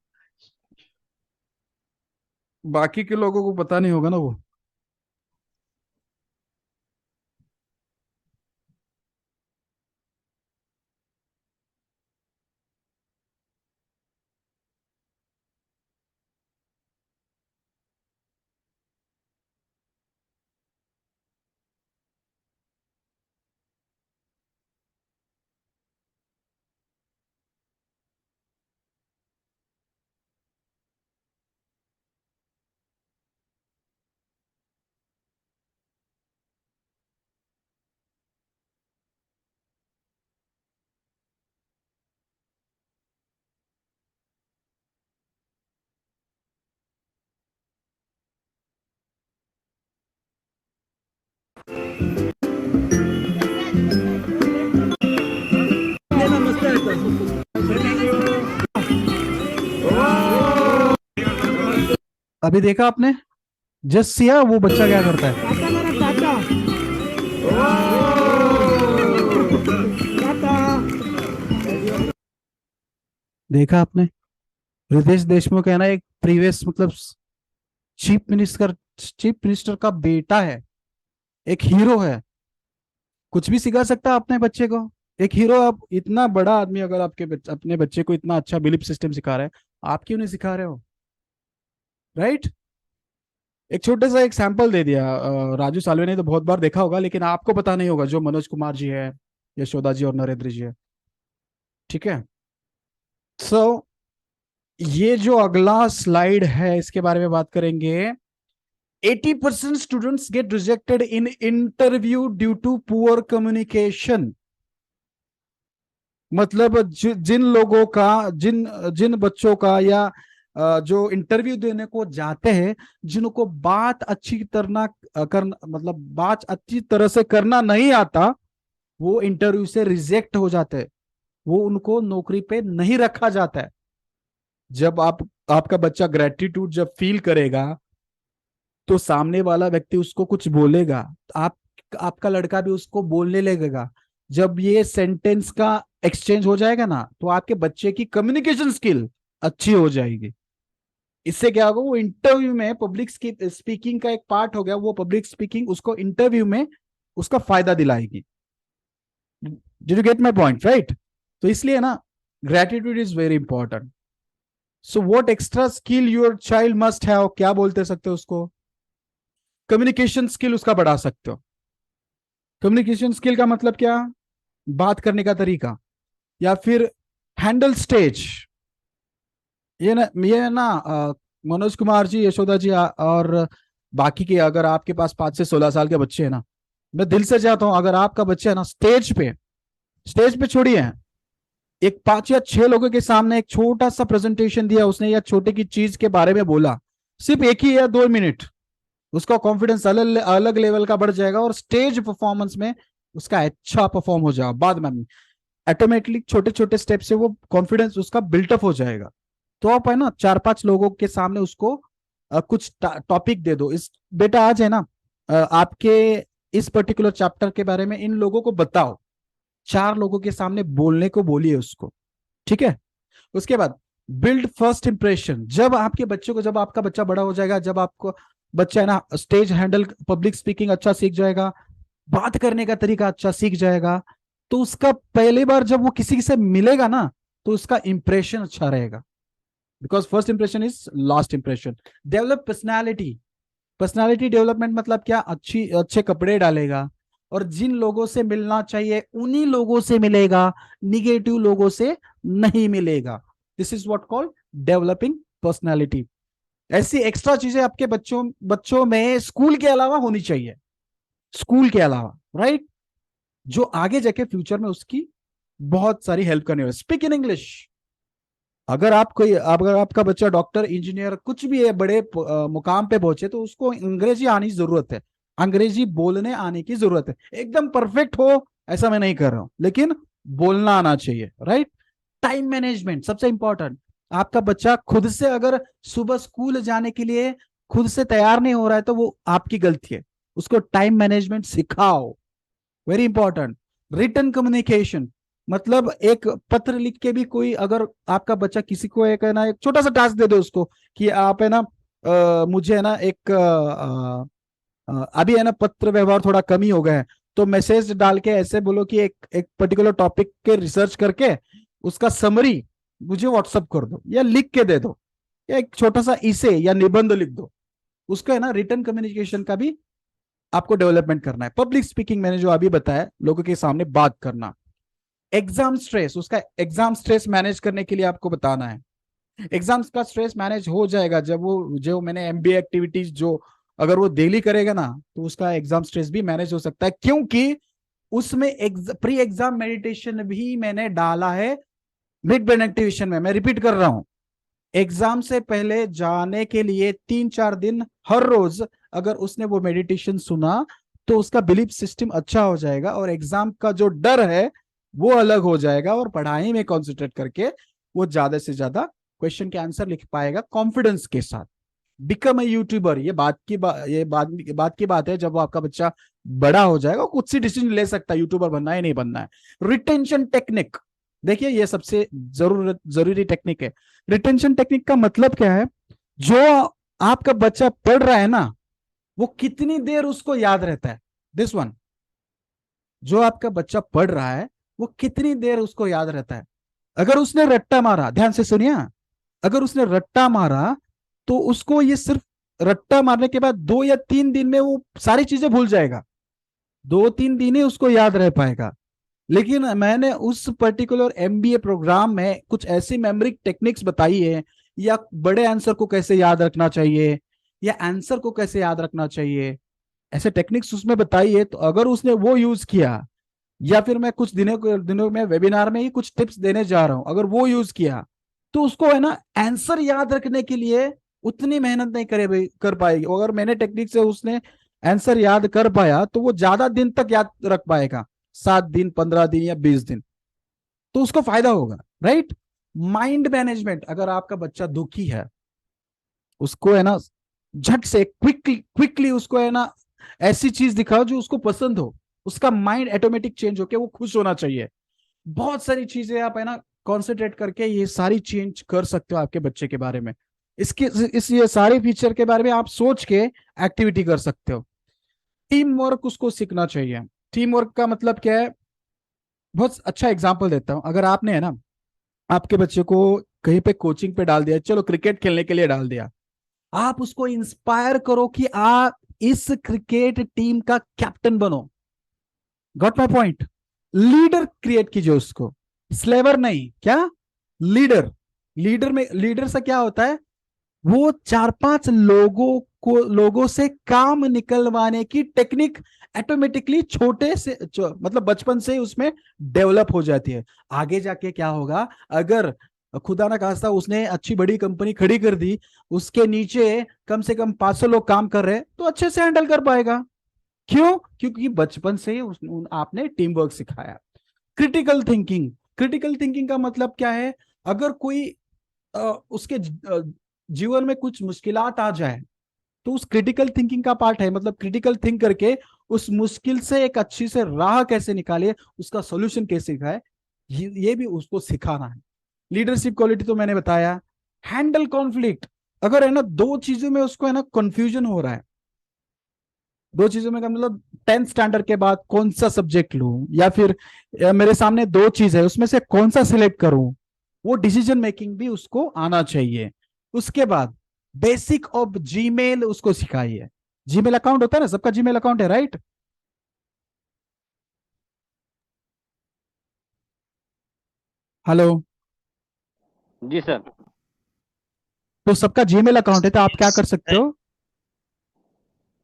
Speaker 1: बाकी के लोगों को पता नहीं होगा ना वो। अभी देखा आपने जस्ट सिया वो बच्चा क्या करता है? देखा आपने? रितेश देशमुख है ना एक प्रीवियस मतलब चीफ मिनिस्टर का बेटा है, एक हीरो है, कुछ भी सिखा सकता है अपने बच्चे को। एक हीरो, आप इतना बड़ा आदमी अगर अपने बच्चे को इतना अच्छा बिलीफ सिस्टम सिखा रहा है, आप क्यों नहीं सिखा रहे हो? राइट? एक छोटा सा एक सैंपल दे दिया। राजू सालवे ने तो बहुत बार देखा होगा, लेकिन आपको पता नहीं होगा, जो मनोज कुमार जी है, यशोदा जी और नरेंद्र जी है। ठीक है, सो ये जो अगला स्लाइड है इसके बारे में बात करेंगे। 80% students get rejected in interview due to poor communication. मतलब जिन लोगों का, जिन जिन बच्चों का या जो इंटरव्यू देने को जाते हैं, जिनको बात अच्छी मतलब बात अच्छी तरह से करना नहीं आता, वो इंटरव्यू से रिजेक्ट हो जाते हैं, वो उनको नौकरी पे नहीं रखा जाता है। जब आपका बच्चा ग्रेटिट्यूड जब फील करेगा तो सामने वाला व्यक्ति उसको कुछ बोलेगा, तो आपका लड़का भी उसको बोलने लगेगा। जब ये सेंटेंस का एक्सचेंज हो जाएगा ना, तो आपके बच्चे की कम्युनिकेशन स्किल अच्छी हो जाएगी। इससे क्या होगा, वो इंटरव्यू में पब्लिक स्पीकिंग का एक पार्ट हो गया, वो पब्लिक स्पीकिंग उसको इंटरव्यू में उसका फायदा दिलाएगी। Did you get my point, right? तो इसलिए ना, gratitude is very important. So what extra skill your child must have, क्या बोलते सकते हो उसको? कम्युनिकेशन स्किल उसका बढ़ा सकते हो। कम्युनिकेशन स्किल का मतलब क्या? बात करने का तरीका, या फिर हैंडल स्टेज। ये ना मनोज कुमार जी, यशोदा जी और बाकी के, अगर आपके पास 5 से 16 साल के बच्चे हैं ना, मैं दिल से चाहता हूं, अगर आपका बच्चा है ना स्टेज पे छोड़िए, एक 5 या 6 लोगों के सामने एक छोटा सा प्रेजेंटेशन दिया उसने, या छोटे की चीज के बारे में बोला, सिर्फ 1 या 2 मिनट, उसका कॉन्फिडेंस अलग अलग लेवल का बढ़ जाएगा, और स्टेज परफॉर्मेंस में उसका अच्छा परफॉर्म हो जाएगा। बाद में ऑटोमेटिकली छोटे छोटे स्टेप से वो कॉन्फिडेंस उसका बिल्टअप हो जाएगा। तो आप है ना 4-5 लोगों के सामने उसको कुछ टॉपिक दे दो, इस बेटा आज है ना आपके इस पर्टिकुलर चैप्टर के बारे में इन लोगों को बताओ, 4 लोगों के सामने बोलने को बोलिए उसको, ठीक है? उसके बाद बिल्ड फर्स्ट इंप्रेशन। जब आपके बच्चों को, जब आपका बच्चा बड़ा हो जाएगा, जब आपको बच्चा है ना स्टेज हैंडल, पब्लिक स्पीकिंग अच्छा सीख जाएगा, बात करने का तरीका अच्छा सीख जाएगा, तो उसका पहली बार जब वो किसी से मिलेगा ना, तो उसका इंप्रेशन अच्छा रहेगा, because first impression is last impression. Develop personality. Personality development मतलब क्या? अच्छे कपड़े डालेगा, और जिन लोगों से मिलना चाहिए उन्हीं लोगों से मिलेगा, निगेटिव लोगों से नहीं मिलेगा। This is what called developing personality. ऐसी एक्स्ट्रा चीजें आपके बच्चों में स्कूल के अलावा होनी चाहिए, स्कूल के अलावा, राइट? जो आगे जाके फ्यूचर में उसकी बहुत सारी हेल्प करने वाली। Speak in English. अगर आपका बच्चा डॉक्टर, इंजीनियर, कुछ भी है, बड़े मुकाम पे पहुंचे, तो उसको अंग्रेजी आनी जरूरत है, अंग्रेजी बोलने आने की जरूरत है। एकदम परफेक्ट हो ऐसा मैं नहीं कर रहा हूं, लेकिन बोलना आना चाहिए, राइट? टाइम मैनेजमेंट सबसे इंपॉर्टेंट। आपका बच्चा खुद से अगर सुबह स्कूल जाने के लिए खुद से तैयार नहीं हो रहा है, तो वो आपकी गलती है। उसको टाइम मैनेजमेंट सिखाओ, वेरी इंपॉर्टेंट। रिटन कम्युनिकेशन मतलब एक पत्र लिख के भी, कोई अगर आपका बच्चा किसी को एक है ना एक छोटा सा टास्क दे दो उसको, कि आप है ना मुझे है ना एक अभी है ना पत्र व्यवहार थोड़ा कम ही हो गया है, तो मैसेज डाल के ऐसे बोलो कि एक पर्टिकुलर टॉपिक के रिसर्च करके उसका समरी मुझे व्हाट्सअप कर दो, या लिख के दे दो, या एक छोटा सा इसे या निबंध लिख दो। उसका है ना रिटन कम्युनिकेशन का भी आपको डेवलपमेंट करना है। पब्लिक स्पीकिंग मैंने जो अभी बताया, लोगों के सामने बात करना। एग्जाम स्ट्रेस, उसका एग्जाम स्ट्रेस मैनेज करने के लिए आपको बताना है। एग्जाम्स का स्ट्रेस मैनेज हो जाएगा जब वो, जो मैंने एमबीए एक्टिविटीज जो अगर वो डेली करेगा ना, तो उसका एग्जाम स्ट्रेस भी मैनेज हो सकता है, क्योंकि उसमें प्री एग्जाम मेडिटेशन भी मैंने डाला है मिड ब्रेन एक्टिवेशन में। मैं रिपीट कर रहा हूं, एग्जाम से पहले जाने के लिए 3-4 दिन हर रोज अगर उसने वो मेडिटेशन सुना, तो उसका बिलीफ सिस्टम अच्छा हो जाएगा, और एग्जाम का जो डर है वो अलग हो जाएगा, और पढ़ाई में कॉन्सेंट्रेट करके वो ज्यादा से ज्यादा क्वेश्चन के आंसर लिख पाएगा कॉन्फिडेंस के साथ। बिकम ए यूट्यूबर, ये बात की बात है, जब वो आपका बच्चा बड़ा हो जाएगा कुछ सी डिसीजन ले सकता है यूट्यूबर बनना है नहीं बनना है। रिटेंशन टेक्निक, देखिए ये सबसे जरूरी टेक्निक है। रिटेंशन टेक्निक का मतलब क्या है? जो आपका बच्चा पढ़ रहा है ना, वो कितनी देर उसको याद रहता है। दिस वन, जो आपका बच्चा पढ़ रहा है वो कितनी देर उसको याद रहता है। अगर उसने रट्टा मारा, ध्यान से सुनिए, अगर उसने रट्टा मारा, तो उसको ये सिर्फ रट्टा मारने के बाद 2 या 3 दिन में वो सारी चीजें भूल जाएगा, 2-3 दिन ही उसको याद रह पाएगा। लेकिन मैंने उस पर्टिकुलर एमबीए प्रोग्राम में कुछ ऐसी मेमोरी टेक्निक्स बताई है, या बड़े आंसर को कैसे याद रखना चाहिए, या आंसर को कैसे याद रखना चाहिए, ऐसे टेक्निक्स उसमें बताई है। तो अगर उसने वो यूज किया, या फिर मैं कुछ दिनों में वेबिनार में ही कुछ टिप्स देने जा रहा हूं, अगर वो यूज किया, तो उसको है ना आंसर याद रखने के लिए उतनी मेहनत नहीं कर पाएगी। अगर मैंने टेक्निक से उसने आंसर याद कर पाया, तो वो ज्यादा दिन तक याद रख पाएगा, 7 दिन, 15 दिन या 20 दिन, तो उसको फायदा होगा, राइट? माइंड मैनेजमेंट, अगर आपका बच्चा दुखी है, उसको है ना झट से क्विकली उसको है ना ऐसी चीज दिखाओ जो उसको पसंद हो, उसका माइंड ऑटोमेटिक चेंज होके वो खुश होना चाहिए। बहुत सारी चीजें आप है ना कॉन्सेंट्रेट करके ये सारी चेंज कर सकते हो आपके बच्चे के बारे में। इसके इस ये सारे फीचर के बारे में आप सोच के एक्टिविटी कर सकते हो। टीम वर्क उसको सीखना चाहिए। टीम वर्क का मतलब क्या है, बहुत अच्छा एग्जांपल देता हूं। अगर आपने है ना आपके बच्चे को कहीं पे कोचिंग पे डाल दिया, चलो क्रिकेट खेलने के लिए डाल दिया, आप उसको इंस्पायर करो कि आप इस क्रिकेट टीम का कैप्टन बनो। Got my point? Leader create कीजिए उसको, स्लेवर नहीं, क्या लीडर। लीडर से क्या होता है, वो 4-5 लोगों से काम निकलवाने की टेक्निक ऑटोमेटिकली छोटे से मतलब बचपन से उसमें डेवलप हो जाती है। आगे जाके क्या होगा, अगर खुदा ना खास्ता उसने अच्छी बड़ी कंपनी खड़ी कर दी, उसके नीचे कम से कम 500 लोग काम कर रहे हैं, तो अच्छे से हैंडल कर पाएगा। क्यों? क्योंकि बचपन से आपने टीम वर्क सिखाया। Critical thinking. क्रिटिकल थिंकिंग का मतलब क्या है, अगर कोई उसके जीवन में कुछ मुश्किलात आ जाए तो उस क्रिटिकल थिंकिंग का पार्ट है, मतलब क्रिटिकल थिंक करके उस मुश्किल से एक अच्छी से राह कैसे निकाले, उसका सॉल्यूशन कैसे निकाले, ये भी उसको सिखाना है। लीडरशिप क्वालिटी तो मैंने बताया। Handle conflict. अगर है ना दो चीजों में उसको है ना कंफ्यूजन हो रहा है, दो चीजों में का मतलब 10th स्टैंडर्ड के बाद कौन सा सब्जेक्ट लूं, या फिर मेरे सामने दो चीज है उसमें से कौन सा सिलेक्ट करूं, वो डिसीजन मेकिंग भी उसको आना चाहिए। उसके बाद बेसिक ऑफ जीमेल उसको सिखाइए। जीमेल अकाउंट होता है ना, सबका जीमेल अकाउंट है, राइट? हेलो?
Speaker 5: जी सर।
Speaker 1: तो सबका जीमेल अकाउंट है, तो आप क्या कर सकते हो,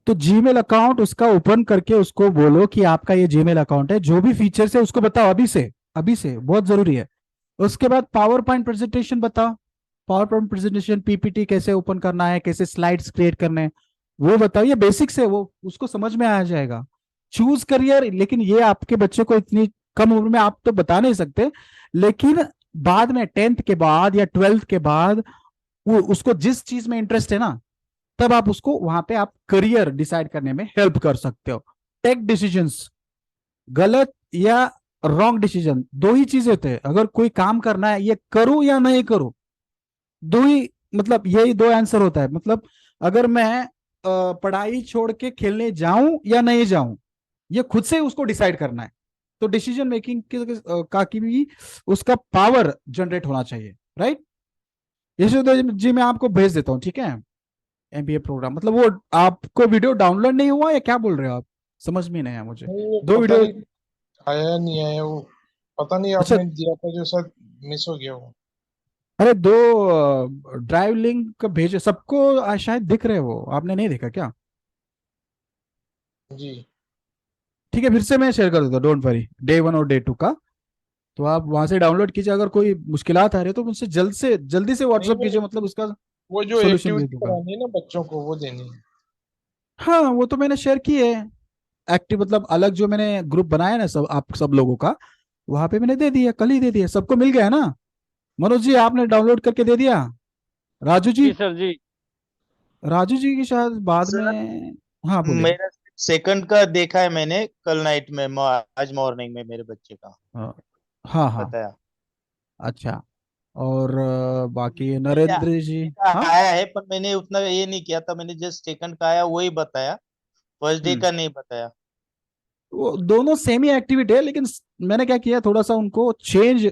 Speaker 1: तो जीमेल अकाउंट उसका ओपन करके उसको बोलो कि आपका ये जीमेल अकाउंट है, जो भी फीचर्स है उसको बताओ अभी से, अभी से, बहुत जरूरी है। उसके बाद पावर पॉइंट प्रेजेंटेशन बताओ। पावर पॉइंट प्रेजेंटेशन, पीपीटी कैसे ओपन करना है, कैसे स्लाइड्स क्रिएट करने हैं, वो बताओ। ये बेसिक्स है, वो उसको समझ में आ जाएगा। चूज करियर, लेकिन ये आपके बच्चे को इतनी कम उम्र में आप तो बता नहीं सकते, लेकिन बाद में 10th के बाद या 12th के बाद वो उसको जिस चीज में इंटरेस्ट है ना, तब आप उसको वहां पे आप करियर डिसाइड करने में हेल्प कर सकते हो। टेक डिसीजंस, गलत या रॉन्ग डिसीजन, दो ही चीजें होते हैं। अगर कोई काम करना है, ये करूं या नहीं करूं, दो ही, मतलब यही दो आंसर होता है। मतलब अगर मैं पढ़ाई छोड़ के खेलने जाऊं या नहीं जाऊं, ये खुद से उसको डिसाइड करना है। तो डिसीजन मेकिंग का की भी उसका पावर जनरेट होना चाहिए, राइट? यशोदा जी मैं आपको भेज देता हूँ, ठीक है? एमबीए प्रोग्राम, मतलब वो आपको वीडियो डाउनलोड नहीं हुआ या क्या बोल रहे हो आप? समझ में नहीं आया मुझे।
Speaker 6: नहीं, वो
Speaker 1: दो
Speaker 6: पता
Speaker 1: वीडियो।
Speaker 6: नहीं आया नहीं आया वो, पता नहीं
Speaker 1: अच्छा,
Speaker 6: आपने दिया था जो शायद मिस हो गया वो।
Speaker 1: अरे दो ड्राइव लिंक भेजे सबको, शायद दिख रहे हैं वो, आपने नहीं देखा क्या?
Speaker 6: जी
Speaker 1: ठीक है, फिर से मैं शेयर कर देता हूँ, डोंट वरी, डे 1 और डे 2 का। तो आप वहां से डाउनलोड कीजिए। अगर कोई मुश्किलात आ रही है तो मुझसे जल्दी से
Speaker 6: नहीं,
Speaker 1: व्हाट्सअप कीजिए, मतलब उसका
Speaker 6: वो जो
Speaker 1: सोल्यूशन दे
Speaker 6: एक्टिविटी
Speaker 1: दूंगा।
Speaker 6: करानी है ना बच्चों को वो देनी है।
Speaker 1: हाँ, वो तो मैंने शेयर की है। एक्टिव मतलब अलग जो मैंने ग्रुप बनाया ना सब आप सब लोगों का, वहां पे मैंने दे दिया, कल ही दे दिया, सबको मिल गया ना? मनोज जी आपने डाउनलोड करके दे दिया? राजू जी?
Speaker 5: जी सर जी।
Speaker 1: राजू जी की शायद बाद
Speaker 4: सर
Speaker 1: में। हाँ बोले।
Speaker 4: मेरा सेकंड का देखा है मैंने कल नाइट में, आज मॉर्निंग में मेरे बच्चे का
Speaker 1: हाँ हाँ हाँ।
Speaker 4: बताया।
Speaker 1: अच्छा। और बाकी
Speaker 4: मेरा
Speaker 1: नरेंद्र जी?
Speaker 4: मेरा
Speaker 1: हाँ।
Speaker 4: आया है पर मैंने उतना ये नहीं किया था, मैंने जस्ट सेकंड का आया वही बताया, फर्स्ट डे
Speaker 1: हम्म।
Speaker 4: का नहीं बताया।
Speaker 1: वो दोनों सेम ही एक्टिविटी है, लेकिन मैंने क्या किया, थोड़ा सा उनको चेंज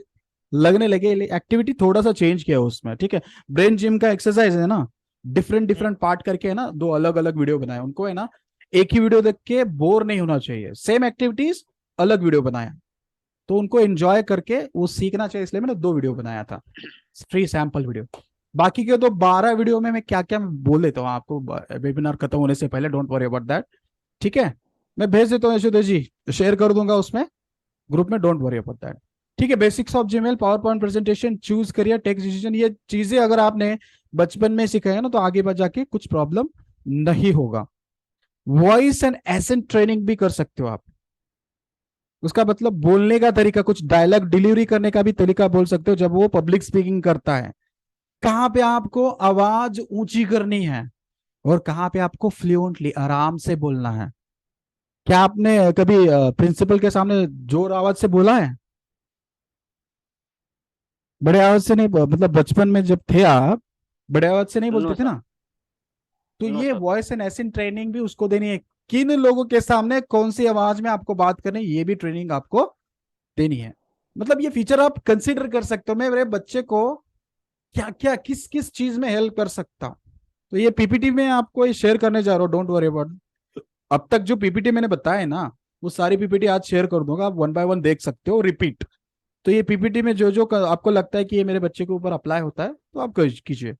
Speaker 1: लगने लगे, एक्टिविटी थोड़ा सा चेंज किया उसमें, ठीक है? ब्रेन जिम का एक्सरसाइज है ना, डिफरेंट डिफरेंट पार्ट करके है ना, दो अलग अलग वीडियो बनाए उनको, है ना? एक ही वीडियो देख के बोर नहीं होना चाहिए, सेम एक्टिविटीज अलग वीडियो बनाया, तो उनको एंजॉय करके वो सीखना चाहिए, इसलिए मैंने दो वीडियो बनाया था, फ्री सैंपल वीडियो। बाकी के तो 12 वीडियो में मैं क्या क्या मैं बोल देता हूँ आपको वेबिनार खत्म होने से पहले, डोंट वरी अबाउट दैट, ठीक है? मैं भेज देता हूँ यशोदा जी, शेयर कर दूंगा उसमें ग्रुप में, डोंट वरी अबाउट दैट। ठीक है, basics of Gmail, power point presentation, choose career, text decision, ये चीजें अगर आपने बचपन में सिखाया ना, तो आगे बढ़ जाके कुछ प्रॉब्लम नहीं होगा। वॉइस एंड एसेंट ट्रेनिंग भी कर सकते हो आप। उसका मतलब बोलने का तरीका, कुछ डायलॉग डिलीवरी करने का भी तरीका बोल सकते हो जब वो पब्लिक स्पीकिंग करता है। कहाँ पे आपको आवाज ऊंची करनी है और कहाँ पे आपको फ्लुएंटली आराम से बोलना है। क्या आपने कभी प्रिंसिपल के सामने जोर आवाज से बोला है? बड़े आवाज से नहीं, मतलब बचपन में जब थे आप, बड़े आवाज से नहीं
Speaker 5: नो
Speaker 1: बोलते थे
Speaker 5: सर,
Speaker 1: ना? तो
Speaker 5: नो
Speaker 1: ये
Speaker 5: सर।
Speaker 1: वॉइस एंड एसिंग ट्रेनिंग भी उसको देनी है, किन लोगों के सामने कौन सी आवाज में आपको बात करनी है, ये भी ट्रेनिंग आपको देनी है। मतलब ये फीचर आप कंसीडर कर सकते हो, मैं मेरे बच्चे को क्या क्या किस किस चीज में हेल्प कर सकता हूँ। तो ये पीपीटी में आपको ये शेयर करने जा रहा हूँ, डोंट वरी अबाउट। अब तक जो पीपीटी मैंने बताया ना, वो सारी पीपीटी आज शेयर कर दूंगा, आप वन बाय वन देख सकते हो, रिपीट। तो ये पीपीटी में जो जो आपको लगता है कि ये मेरे बच्चे के ऊपर अप्लाई होता है, तो आप कीजिए।